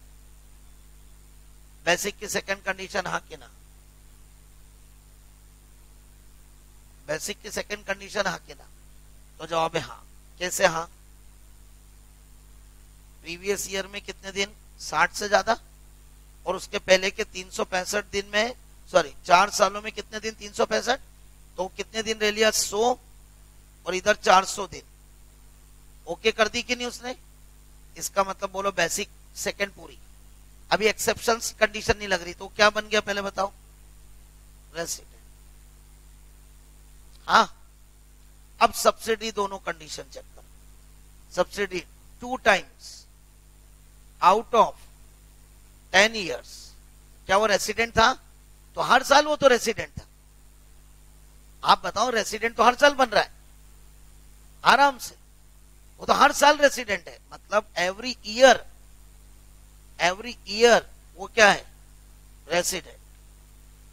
बेसिक की सेकंड कंडीशन हाँ कि ना? बेसिक की सेकंड कंडीशन हाँ कि ना? तो जवाब है हाँ। कैसे हाँ? प्रीवियस ईयर में कितने दिन? 60 से ज्यादा, और उसके पहले के 365 दिन में, सॉरी 4 सालों में कितने दिन? 365, तो कितने दिन रह लिया? 100, और इधर 400 दिन। ओके कर दी कि नहीं उसने? इसका मतलब बोलो बेसिक सेकंड पूरी। अभी एक्सेप्शंस कंडीशन नहीं लग रही, तो क्या बन गया पहले बताओ? रेसिडेंट। हाँ, अब सब्सिडी दोनों कंडीशन चेक करो। Subsidy 2 times out of 10 years, क्या वो रेसिडेंट था? तो हर साल वो तो रेसिडेंट था। आप बताओ, रेसिडेंट तो हर साल बन रहा है आराम से, वो तो हर साल रेसिडेंट है। मतलब एवरी ईयर वो क्या है? रेसिडेंट।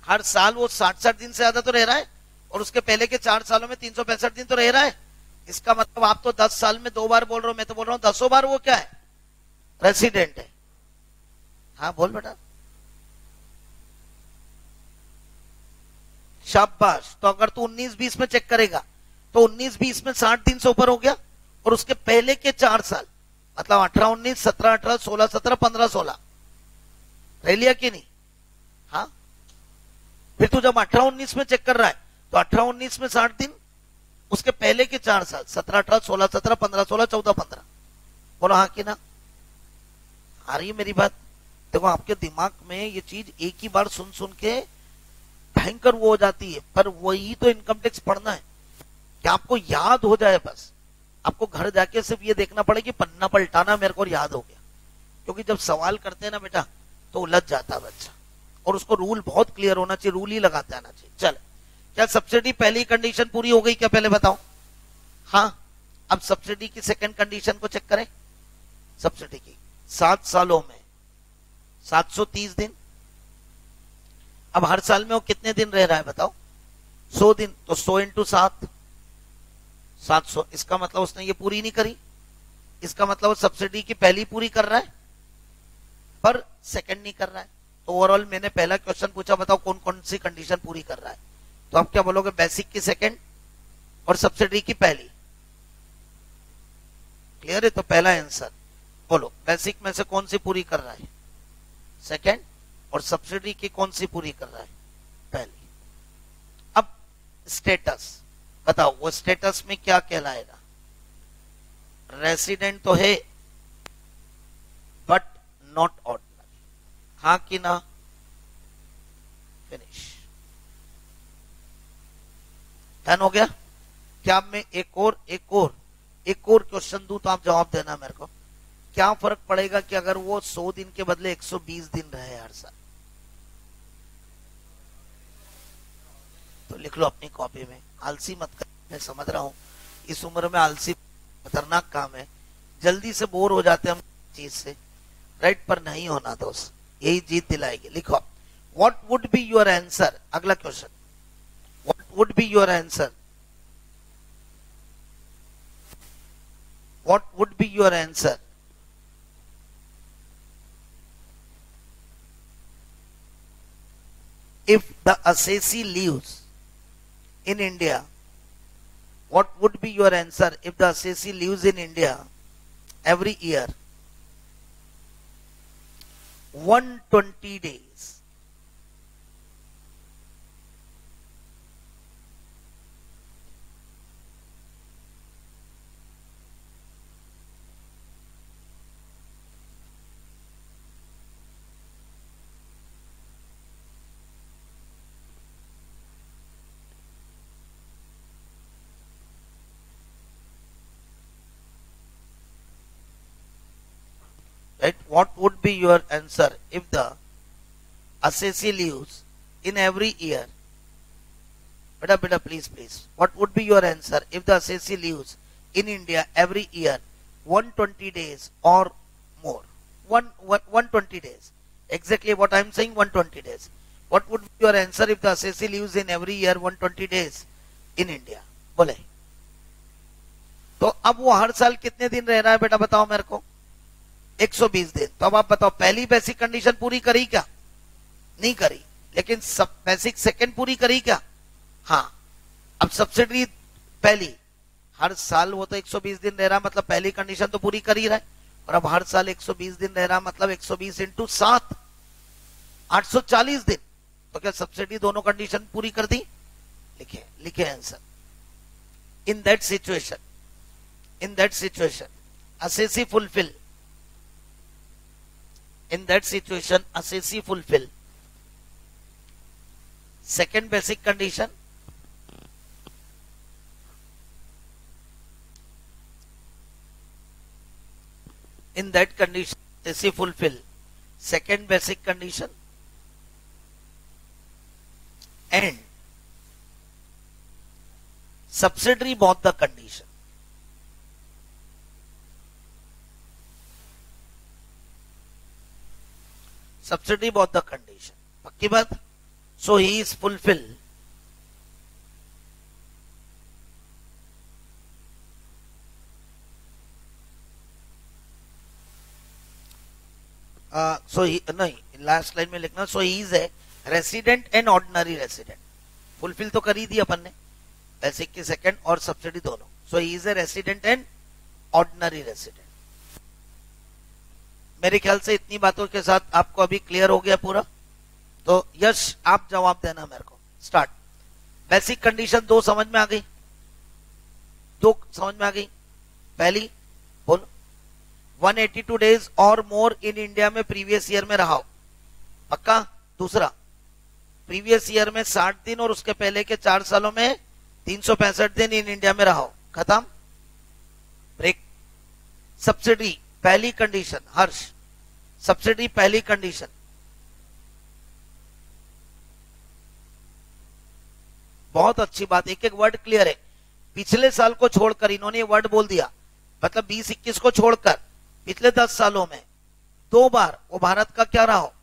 हर साल वो 60 दिन से ज्यादा तो रह रहा है, और उसके पहले के 4 सालों में 365 दिन तो रह रहा है। इसका मतलब आप तो 10 साल में 2 बार बोल रहे हो, मैं तो बोल रहा हूं 10 बार वो क्या है? रेसिडेंट है। हाँ बोल बेटा। शाबाश। तो अगर तू 19-20 में चेक करेगा तो 19-20 में 60 दिन से ऊपर हो गया, और उसके पहले के 4 साल मतलब 18-19, 17-18, 16-17, 15-16 रह लिया कि नहीं? हाँ। फिर तू जब 18-19 में चेक कर रहा है तो 18-19 में 60 दिन, उसके पहले के 4 साल 17-18, 16-17, 15-16, 14-15, बोलो हाँ कि ना? आ रही है मेरी बात? देखो आपके दिमाग में ये चीज एक ही बार सुन सुन के भयंकर वो हो जाती है, पर वही तो इनकम टैक्स पढ़ना है कि आपको याद हो जाए। बस आपको घर जाके सिर्फ ये देखना पड़े कि पन्ना पलटाना मेरे को याद हो गया, क्योंकि जब सवाल करते हैं ना बेटा तो उलझ जाता है बच्चा, और उसको रूल बहुत क्लियर होना चाहिए, रूल ही लगाते आना चाहिए। चल, क्या सब्सिडी पहली कंडीशन पूरी हो गई क्या? पहले बताओ। हाँ। अब सब्सिडी की सेकंड कंडीशन को चेक करें। सब्सिडी की 7 सालों में 730 दिन। अब हर साल में वो कितने दिन रह रहा है बताओ? 100 दिन। तो 100 इंटू 7, 700। इसका मतलब उसने ये पूरी नहीं करी, इसका मतलब वो सब्सिडी की पहली पूरी कर रहा है पर सेकंड नहीं कर रहा है। तो ओवरऑल मैंने पहला क्वेश्चन पूछा, बताओ कौन कौन सी कंडीशन पूरी कर रहा है? तो आप क्या बोलोगे? बेसिक की सेकंड और सब्सिडी की पहली। क्लियर है? तो पहला आंसर बोलो, बेसिक में से कौन सी पूरी कर रहा है? सेकंड। और सब्सिडी की कौन सी पूरी कर रहा है? पहली। अब स्टेटस बताओ, वो स्टेटस में क्या कहलाएगा? रेसिडेंट तो है बट नॉट ऑर्डिनरी, हाँ कि ना? फिनिश। डन हो गया? क्या मैं एक और क्वेश्चन दूं तो आप जवाब देना मेरे को। क्या फर्क पड़ेगा कि अगर वो 100 दिन के बदले 120 दिन रहे हर साल? तो लिख लो अपनी कॉपी में, आलसी मत कर। मैं समझ रहा हूं इस उम्र में आलसी खतरनाक काम है, जल्दी से बोर हो जाते हम चीज से, राइट। पर नहीं होना दोस्त, यही जीत दिलाएगी। लिखो, what would be your answer, अगला question, what would be your answer, what would be your answer if the Assisi lives in India? What would be your answer if the Assisi lives in India every year 120 days? Right? What would be your answer if the Assisi lives in every year? Beta, please. What would be your answer if the Assisi lives in India every year 120 days or more? 120 days. Exactly what I am saying, 120 days. What would be your answer if the Assisi lives in every year 120 days in India? बोले तो अब वो हर साल कितने दिन रह रहा है बेटा, बताओ मेरे को। 120 दिन। तो अब आप बताओ, पहली बेसिक कंडीशन पूरी करी क्या? नहीं करी। लेकिन सब बेसिक सेकंड पूरी करी क्या? हाँ। अब सब्सिडी पहली, हर साल वो तो 120 दिन रह रहा, मतलब पहली कंडीशन तो पूरी कर ही रहा है। और अब हर साल 120 दिन रह रहा, मतलब 120 इंटू 7, 840 दिन। तो क्या सब्सिडी दोनों कंडीशन पूरी कर दी? लिखे answer. In that situation Assisi fulfill, in that situation Assisi fulfill second basic condition, in that condition Assisi fulfill second basic condition and subsidiary both the condition. Subsidy both the condition. पक्की बात? So he is fulfill so he नहीं, last line में लिखना so he is a resident and ordinary resident. Fulfil तो कर ही दी अपन ने, basic की second और सब्सिडी दोनों. So he is a resident and ordinary resident. मेरे ख्याल से इतनी बातों के साथ आपको अभी क्लियर हो गया पूरा. तो यश आप जवाब देना मेरे को. स्टार्ट. बेसिक कंडीशन 2 समझ में आ गई? 2 समझ में आ गई. पहली बोलो, 182 डेज और मोर इन इंडिया में प्रीवियस ईयर में रहा हो. पक्का? दूसरा, प्रीवियस ईयर में 60 दिन और उसके पहले के 4 सालों में 365 दिन इन इंडिया में रहा हो. खत्म. ब्रेक. सब्सिडी पहली कंडीशन. हर्ष, सब्सिडी पहली कंडीशन. बहुत अच्छी बात. एक एक वर्ड क्लियर है. पिछले साल को छोड़कर इन्होंने ये वर्ड बोल दिया, मतलब 20-21 को छोड़कर पिछले 10 सालों में 2 बार वो भारत का क्या रहा हो?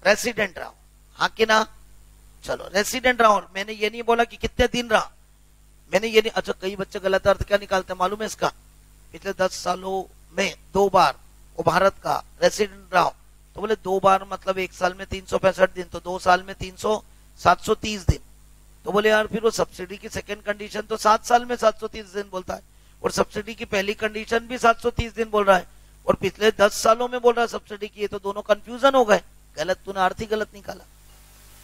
रेसिडेंट रहा हो. हाँ कि ना? चलो, रेसिडेंट रहा हो. मैंने ये नहीं बोला कि कितने दिन रहा. मैंने ये नहीं. अच्छा, कई बच्चे गलत अर्थ क्या निकालते मालूम है इसका? पिछले 10 सालों में 2 बार वो भारत का रेसिडेंट रहा हो, तो बोले 2 बार मतलब 1 साल में 365 दिन, तो 2 साल में 730 दिन. तो बोले यार फिर वो सब्सिडी की सेकंड कंडीशन तो 7 साल में 730 दिन बोलता है, और सब्सिडी की पहली कंडीशन भी 730 दिन बोल रहा है, और पिछले 10 सालों में बोल रहा है सब्सिडी की. ये तो दोनों कंफ्यूजन हो गए. गलत, तूने अर्थ ही गलत निकाला.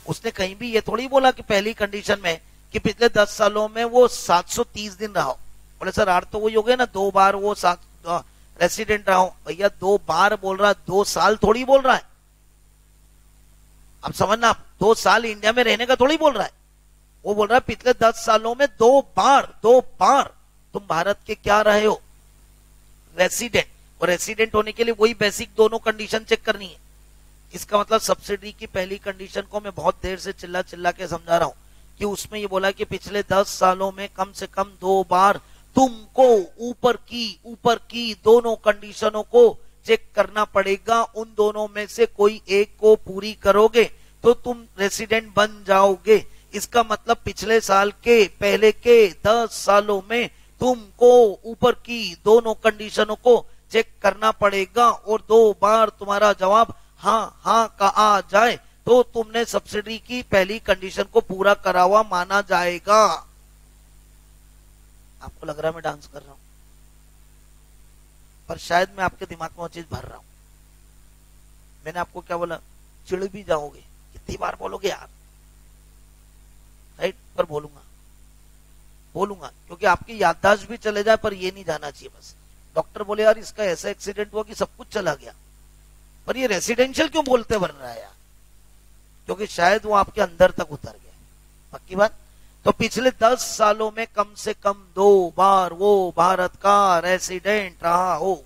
उसने कहीं भी ये थोड़ी बोला कि पहली कंडीशन में कि पिछले 10 सालों में वो 730 दिन रहा हो. बोले सर अर्थ तो वही हो गया ना, 2 बार वो रेसिडेंट रहा हूं. भैया 2 बार बोल रहा है, 2 साल थोड़ी बोल रहा है. अब समझना, 2 साल इंडिया में रहने का थोड़ी बोल रहा है. वो बोल रहा है पिछले 10 सालों में 2 बार तुम भारत के क्या रहे हो? रेसिडेंट. और रेसिडेंट होने के लिए वही बेसिक दोनों कंडीशन चेक करनी है. इसका मतलब सब्सिडी की पहली कंडीशन को मैं बहुत देर से चिल्ला के समझा रहा हूं कि उसमें ये बोला कि पिछले 10 सालों में कम से कम 2 बार तुमको ऊपर की दोनों कंडीशनों को चेक करना पड़ेगा। उन दोनों में से कोई एक को पूरी करोगे तो तुम रेसिडेंट बन जाओगे। इसका मतलब पिछले साल के पहले के 10 सालों में तुमको ऊपर की दोनों कंडीशनों को चेक करना पड़ेगा और 2 बार तुम्हारा जवाब हाँ का आ जाए तो तुमने सब्सिडी की पहली कंडीशन को पूरा करा हुआ माना जाएगा। आपको लग रहा है मैं डांस कर रहा हूं, पर शायद मैं आपके दिमाग में वो चीज भर रहा हूं। मैंने आपको क्या बोला, चिढ़ भी जाओगे, कितनी बार बोलोगे यार, राइट, पर बोलूंगा क्योंकि आपकी याददाश्त भी चले जाए पर ये नहीं जाना चाहिए। बस डॉक्टर बोले यार इसका ऐसा एक्सीडेंट हुआ कि सब कुछ चला गया, पर ये रेसिडेंशियल क्यों बोलते बन रहा है यार, क्योंकि शायद वो आपके अंदर तक उतर गया। पक्की बात। तो पिछले 10 सालों में कम से कम 2 बार वो भारत का रेसिडेंट रहा हो।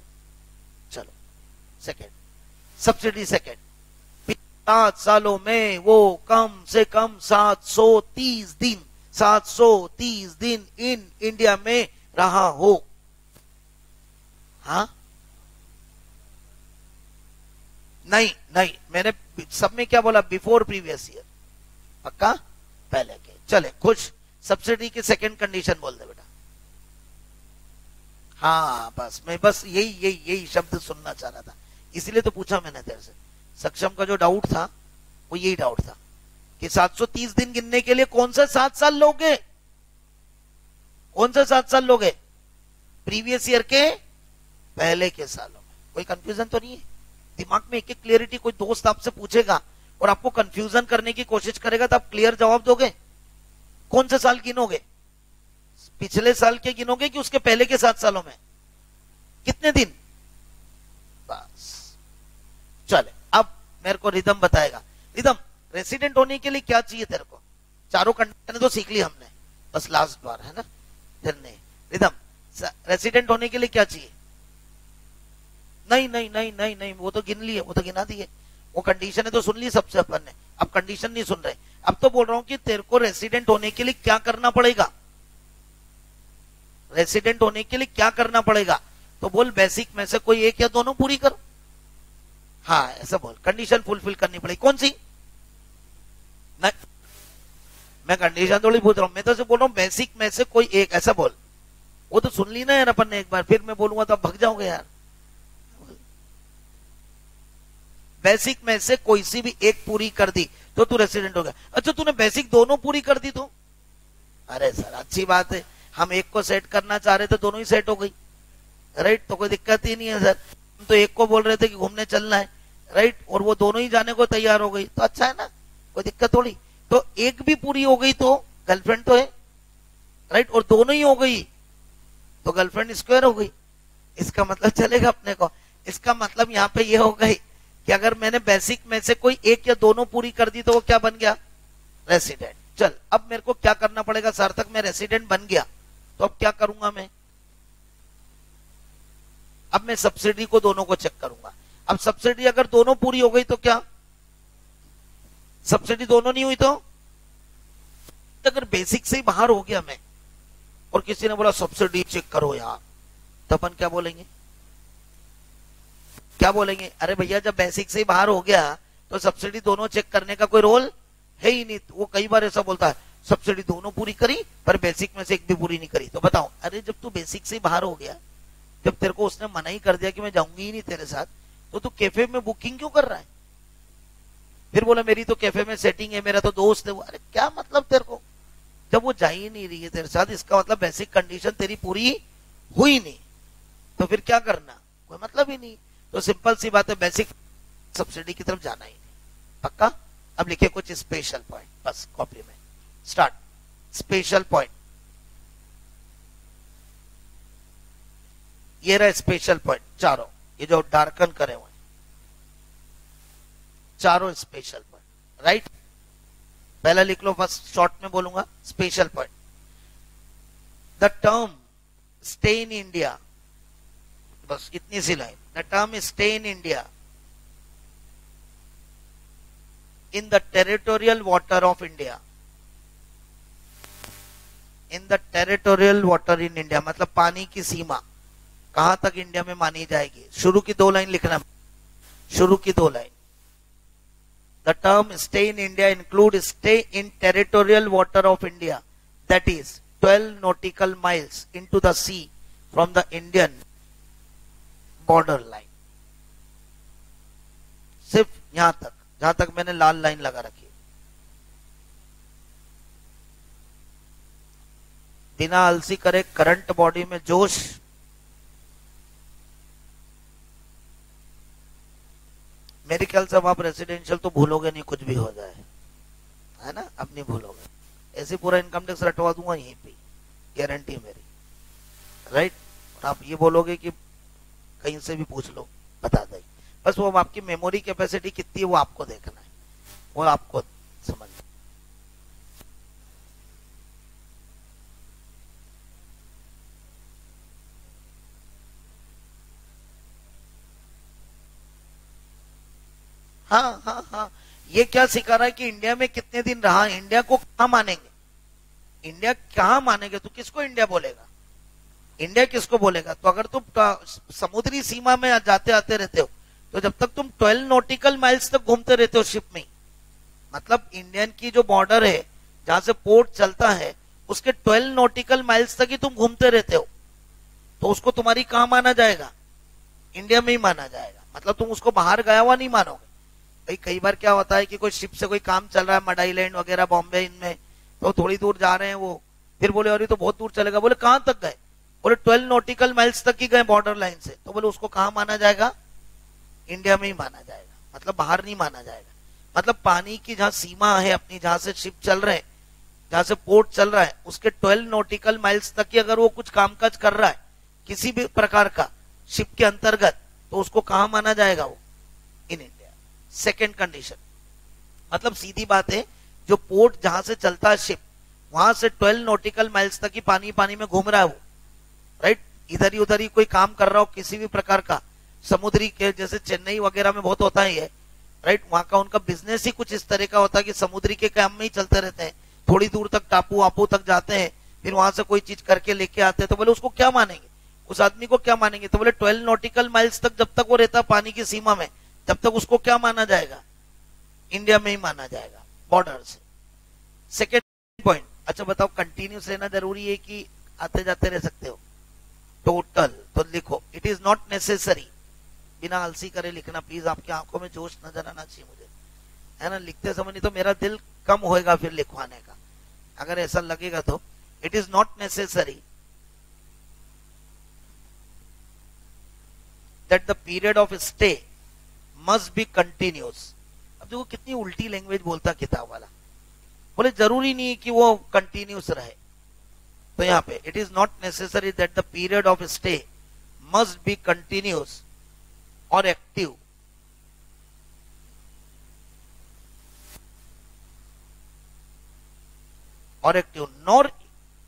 चलो सेकंड, सब्सिडी सेकंड, 7 सालों में वो कम से कम 730 दिन इन इंडिया में रहा हो। हाँ नहीं, मैंने सब में क्या बोला, बिफोर प्रीवियस ईयर। पक्का, पहले के। चले खुश, सब्सिडी की सेकंड कंडीशन बोल दे बेटा। हाँ बस यही शब्द सुनना चाह रहा था, इसलिए तो पूछा मैंने तेरे से। सक्षम का जो डाउट था वो यही डाउट था कि 730 दिन गिनने के लिए कौन सा 7 साल लोगे, कौन सा 7 साल लोगे, प्रीवियस ईयर के पहले के सालों में। कोई कंफ्यूजन तो नहीं है दिमाग में? एक क्लियरिटी कोई दोस्त आपसे पूछेगा और आपको कंफ्यूजन करने की कोशिश करेगा तो आप क्लियर जवाब दोगे। कौन से साल गिनोगे, पिछले साल के गिनोगे कि उसके पहले के 7 सालों में, कितने दिन? बस चले, अब मेरे को रिदम बताएगा। रिदम, रेसिडेंट होने के लिए क्या चाहिए तेरे को? चारों कंडीशन तो सीख ली हमने, बस लास्ट बार है ना, फिर नहीं। रिदम, रेसिडेंट होने के लिए क्या चाहिए? नहीं, वो तो गिन ली है, वो तो गिना दी है, वो कंडीशन है तो सुन ली सबसे अपन ने। अब कंडीशन नहीं सुन रहे, अब तो बोल रहा हूं कि तेरे को रेसिडेंट होने के लिए क्या करना पड़ेगा, रेसिडेंट होने के लिए क्या करना पड़ेगा? तो बोल बेसिक में से कोई एक या दोनों पूरी करो। हाँ ऐसा बोल, कंडीशन फुलफिल करनी पड़ेगी। कौन सी? नहीं, मैं कंडीशन थोड़ी पूछ रहा हूं, मैं तो से बोल रहा हूं बेसिक में से कोई एक, ऐसा बोल। वो तो सुन ली ना यार अपन ने एक बार, फिर मैं बोलूंगा तो आप भग जाओगे यार। बेसिक में से कोई सी भी एक पूरी कर दी तो तू रेसिडेंट हो गया। अच्छा तूने बेसिक दोनों पूरी कर दी तो? अरे सर अच्छी बात है, हम एक को सेट करना चाह रहे थे, दोनों ही सेट हो गई, राइट, तो कोई दिक्कत ही नहीं है सर। हम तो एक को बोल रहे थे कि घूमने चलना है, राइट, और वो दोनों ही जाने को तैयार हो गई, तो अच्छा है ना, कोई दिक्कत थोड़ी। तो एक भी पूरी हो गई तो गर्लफ्रेंड तो है, राइट, और दोनों ही हो गई तो गर्लफ्रेंड स्क्वायर हो गई। इसका मतलब चलेगा अपने को। इसका मतलब यहाँ पे ये हो गई कि अगर मैंने बेसिक में से कोई एक या दोनों पूरी कर दी तो वो क्या बन गया? रेसिडेंट। चल अब मेरे को क्या करना पड़ेगा? सार्थक मैं रेसिडेंट बन गया तो अब क्या करूंगा मैं? अब मैं सब्सिडी को दोनों को चेक करूंगा। अब सब्सिडी अगर दोनों पूरी हो गई तो क्या? सब्सिडी दोनों नहीं हुई तो? अगर बेसिक से ही बाहर हो गया मैं और किसी ने बोला सब्सिडी चेक करो यार, तो अपन क्या बोलेंगे? क्या बोलेंगे? अरे भैया जब बेसिक से ही बाहर हो गया तो सब्सिडी दोनों चेक करने का कोई रोल है ही नहीं। वो कई बार ऐसा बोलता है सब्सिडी दोनों पूरी करी पर बेसिक में से एक भी पूरी नहीं करी। तो बताओ, अरे जब तू बेसिक से ही बाहर हो गया, जब तेरे को उसने मना ही कर दिया कि मैं जाऊंगी ही नहीं तेरे साथ, तो तू कैफे में बुकिंग क्यों कर रहा है? फिर बोला मेरी तो कैफे में सेटिंग है, मेरा तो दोस्त है वो। अरे क्या मतलब तेरे को, जब वो जा ही नहीं रही है तेरे साथ, इसका मतलब बेसिक कंडीशन तेरी पूरी हुई नहीं, तो फिर क्या करना? कोई मतलब ही नहीं। तो सिंपल सी बात है, बेसिक सब्सिडी की तरफ जाना ही नहीं। पक्का? अब लिखे कुछ स्पेशल पॉइंट, बस कॉपी में स्टार्ट। स्पेशल पॉइंट, ये रहा स्पेशल पॉइंट चारों, ये जो डार्कन करे हुए चारों स्पेशल पॉइंट, राइट। पहला लिख लो, फर्स्ट शॉर्ट में बोलूंगा special point. The term stay in India, बस इतनी सी लाइन। The term stay in India in the territorial water of India, in the territorial water in India, मतलब पानी की सीमा कहां तक इंडिया में मानी जाएगी। शुरू की 2 लाइन लिखना, शुरू की 2 line. The term stay in India include stay in territorial water of India that is 12 nautical miles into the sea from the Indian border line। सिर्फ यहां तक, जहां तक मैंने लाल लाइन लगा रखी। बिना अलसी करे करंट बॉडी में जोश, मेरे ख्याल से अब आप रेसिडेंशियल तो भूलोगे नहीं, कुछ भी हो जाए, है ना, अब नहीं भूलोगे। ऐसे पूरा इनकम टैक्स रटवा दूंगा यहीं पे, गारंटी मेरी, राइट। और आप ये बोलोगे कि कहीं से भी पूछ लो, बता दें। बस वो आपकी मेमोरी कैपेसिटी कितनी है वो आपको देखना है, वो आपको समझना। हाँ हाँ हाँ, ये क्या सिखा रहा है कि इंडिया में कितने दिन रहा, इंडिया को कहां मानेंगे, इंडिया कहां मानेंगे, तो किसको इंडिया बोलेगा, इंडिया किसको बोलेगा। तो अगर तुम समुद्री सीमा में जाते आते रहते हो, तो जब तक तुम 12 नॉटिकल माइल्स तक घूमते रहते हो शिप में, मतलब इंडियन की जो बॉर्डर है जहां से पोर्ट चलता है उसके 12 नॉटिकल माइल्स तक ही तुम घूमते रहते हो, तो उसको तुम्हारी कहां माना जाएगा, इंडिया में ही माना जाएगा। मतलब तुम उसको बाहर गया हुआ नहीं मानोगे। भाई कई बार क्या होता है कि कोई शिप से कोई काम चल रहा है मड आइलैंड वगैरह बॉम्बे इनमें, तो थोड़ी दूर जा रहे हैं वो, फिर बोले अरे तो बहुत दूर चलेगा, बोले कहां तक गए, बोले 12 नॉटिकल माइल्स तक ही गए बॉर्डर लाइन से, तो बोले उसको कहां माना जाएगा, इंडिया में ही माना जाएगा, मतलब बाहर नहीं माना जाएगा। मतलब पानी की जहां सीमा है अपनी, जहां से शिप चल रहे हैं, जहां से पोर्ट चल रहा है, उसके 12 नॉटिकल माइल्स तक ही अगर वो कुछ कामकाज कर रहा है किसी भी प्रकार का शिप के अंतर्गत, तो उसको कहां माना जाएगा, वो इन इंडिया। सेकेंड कंडीशन, मतलब सीधी बात है, जो पोर्ट जहां से चलता है शिप, वहां से 12 नॉटिकल माइल्स तक ही पानी पानी में घूम रहा है वो, राइट। इधर ही उधर ही कोई काम कर रहा हो किसी भी प्रकार का, समुद्री के जैसे चेन्नई वगैरह में बहुत होता है ये, राइट, वहां का उनका बिजनेस ही कुछ इस तरह का होता है कि समुद्री के काम में ही चलते रहते हैं, थोड़ी दूर तक टापू वापू तक जाते हैं, फिर वहां से कोई चीज करके लेके आते हैं, तो बोले उसको क्या मानेंगे, उस आदमी को क्या मानेंगे, तो बोले 12 नॉटिकल माइल्स तक जब तक वो रहता है पानी की सीमा में, तब तक उसको क्या माना जाएगा, इंडिया में ही माना जाएगा बॉर्डर से। सेकेंड पॉइंट, अच्छा बताओ कंटिन्यूस रहना जरूरी है कि आते जाते रह सकते हो, टोटल, तो लिखो इट इज नॉट नेसेसरी, बिना आलसी करे लिखना प्लीज, आपकी आंखों में जोश नजर आना चाहिए मुझे, है ना, लिखते समय नहीं तो मेरा दिल कम होएगा फिर लिखवाने का, अगर ऐसा लगेगा तो। It is not necessary that the period of stay must be continuous. अब देखो कितनी उल्टी लैंग्वेज बोलता किताब वाला, बोले जरूरी नहीं कि वो कंटिन्यूस रहे, तो यहां पे it is not necessary that the period of stay must be continuous और active, nor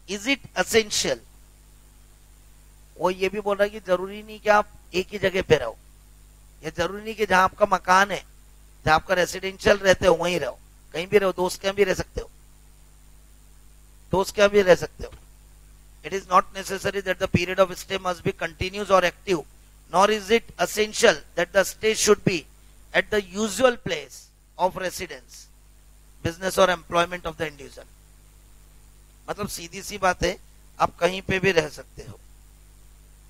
is it essential. वो ये भी बोल रहा है कि जरूरी नहीं कि आप एक ही जगह पे रहो, ये जरूरी नहीं कि जहां आपका मकान है, जहां आपका रेसिडेंशियल रहते हो वहीं रहो, कहीं भी रहो, दोस्त के यहाँ भी रह सकते हो, दोस्त के यहाँ भी रह सकते हो। It is not necessary that the period of stay must be continuous और active, nor is it essential that the stay should be at the usual place of residence, business or employment of the individual। मतलब सीधी सी बात है, आप कहीं पे भी रह सकते हो,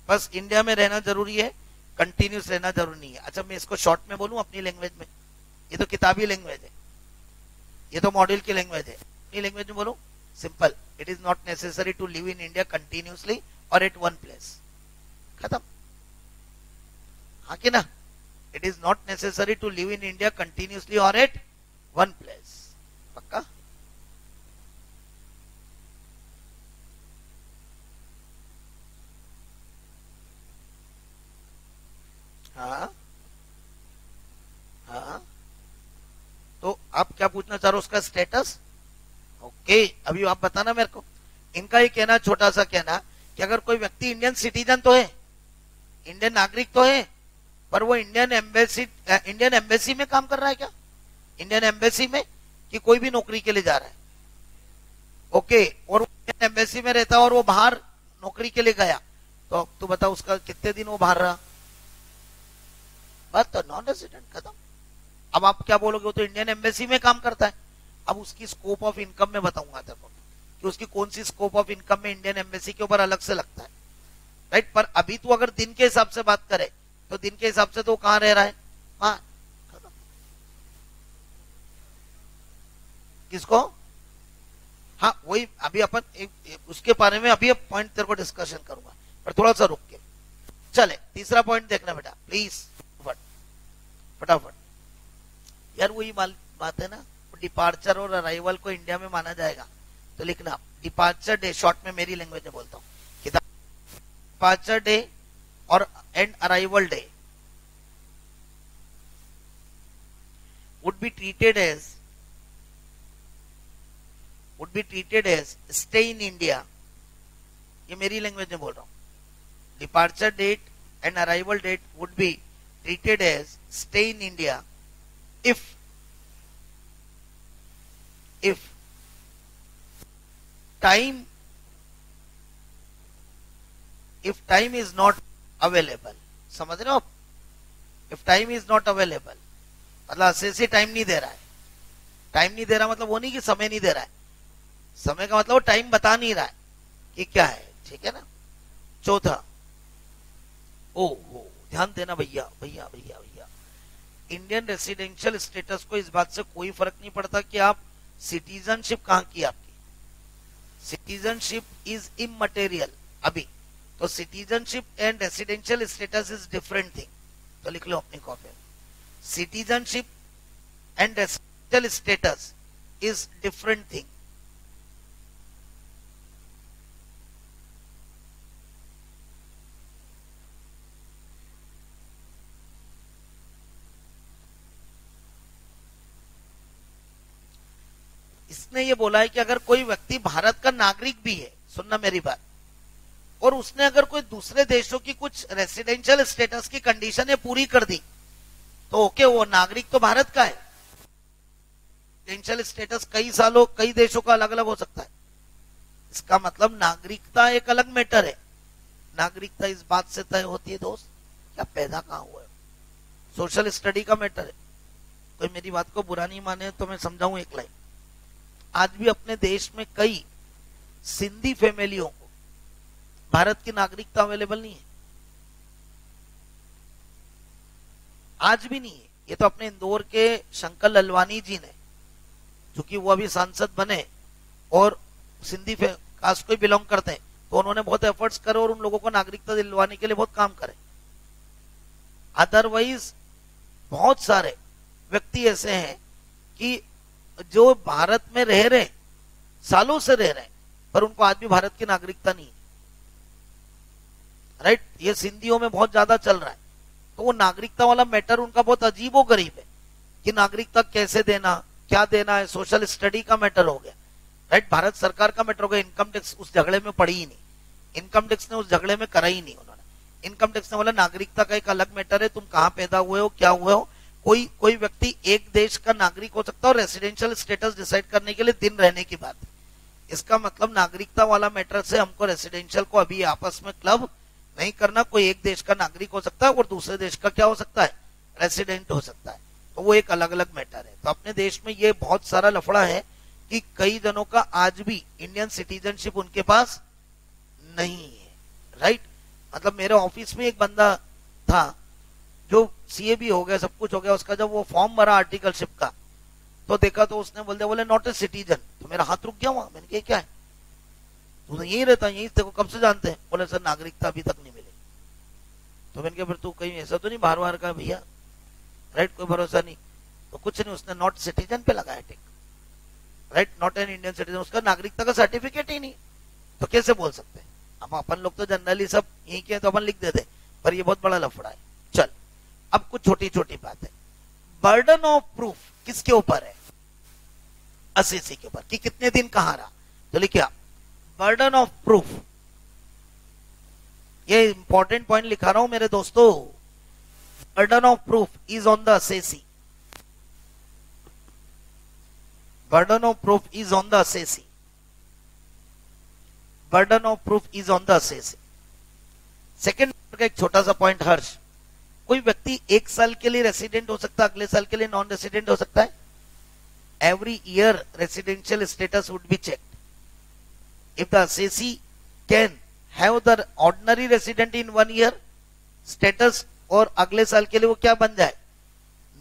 बस इंडिया में रहना जरूरी है, कंटिन्यूस रहना जरूरी नहीं है। अच्छा मैं इसको शॉर्ट में बोलूं अपनी लैंग्वेज में, ये तो किताबी लैंग्वेज है, ये तो मॉड्यूल की लैंग्वेज है, अपनी लैंग्वेज में बोलूं simple, it is not necessary to live in India continuously or at one place, खत्म, हाँ कि ना। It is not necessary to live in India continuously or at one place, पक्का। हाँ हाँ, तो आप क्या पूछना चाह रहे हो, उसका स्टेटस। ओके अभी आप बताना मेरे को। इनका ही कहना, छोटा सा कहना, कि अगर कोई व्यक्ति इंडियन सिटीजन तो है, इंडियन नागरिक तो है, पर वो इंडियन एम्बेसी में काम कर रहा है क्या, इंडियन एम्बेसी में, कि कोई भी नौकरी के लिए जा रहा है, ओके, और एम्बेसी में रहता और वो बाहर नौकरी के लिए गया, तो अब तू बता उसका कितने दिन वो बाहर रहा, बस तो नॉन रेसिडेंट, खत्म। अब आप क्या बोलोगे, वो तो इंडियन एम्बेसी में काम करता है। अब उसकी स्कोप ऑफ इनकम में बताऊंगा तेरे को कि उसकी कौन सी स्कोप ऑफ इनकम में इंडियन एम्बेसी के ऊपर अलग से लगता है, राइट। पर अभी तू अगर दिन के हिसाब से बात करे तो दिन के हिसाब से तो कहां रह रहा है, वहां। किसको, हाँ वही अभी अपन उसके बारे में अभी पॉइंट तेरे को डिस्कशन करूंगा, पर थोड़ा सा रुक के चले। तीसरा पॉइंट देखना बेटा प्लीज, फटाफट। यार वही बात है ना, डिपार्चर और अराइवल को इंडिया में माना जाएगा तो लिखना डिपार्चर डे, शॉर्ट में मेरी लैंग्वेज में बोलता हूँ, डिपार्चर डे और and arrival day would be treated as stay in India। ये मेरी लैंग्वेज में बोल रहा हूं। Departure date and arrival date would be treated as stay in India if time is not available, समझ रहे हो। if time is not available मतलब ऐसे टाइम नहीं दे रहा है, टाइम नहीं दे रहा मतलब वो नहीं कि समय नहीं दे रहा है, समय का मतलब वो टाइम बता नहीं रहा है कि क्या है, ठीक है ना। चौथा, ओ ध्यान देना भैया भैया भैया भैया, इंडियन रेसिडेंशियल स्टेटस को इस बात से कोई फर्क नहीं पड़ता कि आप सिटीजनशिप कहां की, आपकी सिटीजनशिप इज इमटेरियल अभी, तो citizenship and residential status is different thing. तो लिख लो अपनी copy, citizenship and residential status is different thing. इसने ये बोला है कि अगर कोई व्यक्ति भारत का नागरिक भी है, सुनना मेरी बात, और उसने अगर कोई दूसरे देशों की कुछ रेसिडेंशियल स्टेटस की कंडीशनें पूरी कर दी तो ओके, वो नागरिक तो भारत का है। रेसिडेंशियल स्टेटस कई सालों कई देशों का अलग अलग हो सकता है, इसका मतलब नागरिकता एक अलग मैटर है। नागरिकता इस बात से तय होती है दोस्त क्या पैदा कहां हुआ है, सोशल स्टडी का मैटर है। कोई मेरी बात को बुरा नहीं माने तो मैं समझाऊं एक लाइन, आज भी अपने देश में कई सिंधी फैमिलियों को भारत की नागरिकता अवेलेबल नहीं है, आज भी नहीं है। ये तो अपने इंदौर के शंकर ललवानी जी ने, जो कि वो अभी सांसद बने और सिंधी कास्ट को बिलोंग करते हैं, तो उन्होंने बहुत एफर्ट्स करे और उन लोगों को नागरिकता दिलवाने के लिए बहुत काम करे। अदरवाइज बहुत सारे व्यक्ति ऐसे हैं कि जो भारत में रह रहे, सालों से रह रहे, पर उनको आज भी भारत की नागरिकता नहीं है, राइट। ये सिंधियों में बहुत ज्यादा चल रहा है। तो वो नागरिकता वाला मैटर उनका बहुत अजीबो गरीब है कि नागरिकता कैसे देना, क्या देना है, सोशल स्टडी का मैटर हो गया, राइट। भारत सरकार का मैटर हो गया, इनकम टैक्स उस झगड़े में पड़ी ही नहीं, इनकम टैक्स ने उस झगड़े में करा ही नहीं। उन्होंने इनकम टैक्स ने बोला नागरिकता का एक अलग मैटर है, तुम कहां पैदा हुए हो, क्या हुए हो। कोई व्यक्ति एक देश का नागरिक हो सकता है और रेसिडेंशियल स्टेटस डिसाइड करने के लिए दिन रहने की बात है। इसका मतलब नागरिकता वाला मैटर से हमको रेसिडेंशियल को अभी आपस में क्लब नहीं करना। कोई एक देश का नागरिक हो सकता है और दूसरे देश का क्या हो सकता है, रेसिडेंट हो सकता है, तो वो एक अलग अलग मैटर है। तो अपने देश में ये बहुत सारा लफड़ा है कि कई जनों का आज भी इंडियन सिटीजनशिप उनके पास नहीं है, राइट। मतलब मेरे ऑफिस में एक बंदा था जो सीए भी हो गया, सब कुछ हो गया उसका, जब वो फॉर्म भरा आर्टिकलशिप का तो देखा तो उसने बोले नॉट ए सिटीजन। तो मेरा हाथ रुक गया वहां, मैंने कहा क्या है, तू यही रहता, यही तेरे को कब से जानते हैं। बोले सर नागरिकता अभी तक नहीं मिली। तो मैंने कहा फिर तू कहीं ऐसा तो नहीं बाहर बाहर का भैया, राइट, कोई भरोसा नहीं। तो कुछ नहीं, उसने नॉट सिटीजन पे लगाया tick, right, not an Indian citizen, उसका नागरिकता का सर्टिफिकेट ही नहीं, तो कैसे बोल सकते हैं। अब अपन लोग तो जनरली सब यही किए तो अपन लिख देते, पर ये बहुत बड़ा लफड़ा है। चल अब कुछ छोटी छोटी बात है। बर्डन ऑफ प्रूफ किसके ऊपर है, असीसी के ऊपर, कि कितने दिन कहां रहा। तो लिखिए बर्डन ऑफ प्रूफ, ये इंपॉर्टेंट पॉइंट लिखा रहा हूं मेरे दोस्तों। Burden of proof is on the assessee, burden of proof is on the assessee. Burden of proof is on the assessee. Second का एक छोटा सा पॉइंट, हर्ष, कोई व्यक्ति 1 साल के लिए रेसिडेंट हो सकता है, अगले साल के लिए नॉन रेसिडेंट हो सकता है। Every year residential status would be checked. If the assessee can have the ordinary resident in 1 year status, और अगले साल के लिए वो क्या बन जाए,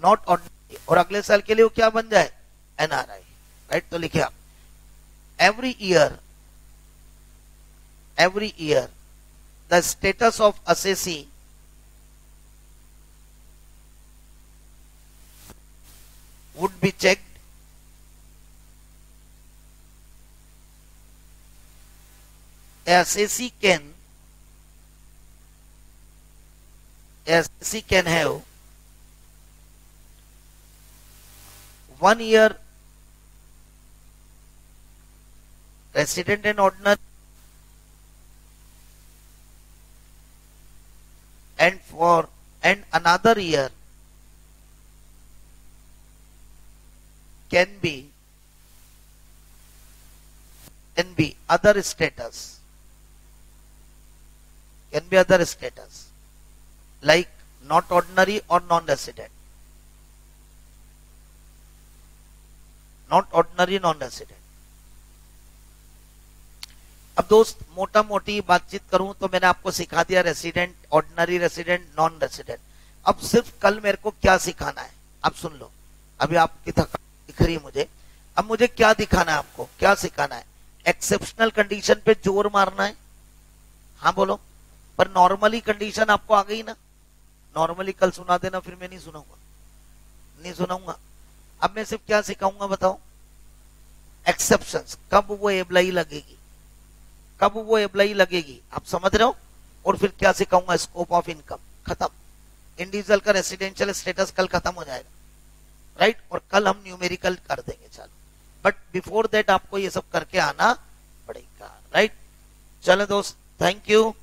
नॉट ऑर्डिनरी, और अगले साल के लिए वो क्या बन जाए, एनआरआई, राइट। तो लिखिए आप, every year the status of assessee would be checked assessee can have 1 year resident and ordinary, and another year can be other status, like not ordinary or non-resident, अब दोस्त मोटा मोटी बातचीत करूं तो मैंने आपको सिखा दिया resident, ordinary resident, non resident. अब सिर्फ कल मेरे को क्या सिखाना है, अब सुन लो। अभी आपकी थकान दिख रही है मुझे, अब मुझे क्या दिखाना है, आपको क्या सिखाना है, एक्सेप्शनल कंडीशन पे जोर मारना है। हाँ बोलो, पर नॉर्मली कंडीशन आपको आ गई ना, नॉर्मली कल सुना देना, फिर मैं नहीं सुनाऊंगा। अब मैं सिर्फ क्या सिखाऊंगा बताओ, एक्सेप्शंस, कब वो एब्लाई लगेगी, आप समझ रहे हो। और फिर क्या सिखाऊंगा, स्कोप ऑफ इनकम, खत्म। इंडिविजुअल का रेसिडेंशियल स्टेटस कल खत्म हो जाएगा, राइट। और कल हम न्यूमेरिकल कर देंगे, चलो। बट बिफोर दैट आपको ये सब करके आना पड़ेगा, राइट। चलो दोस्त, थैंक यू।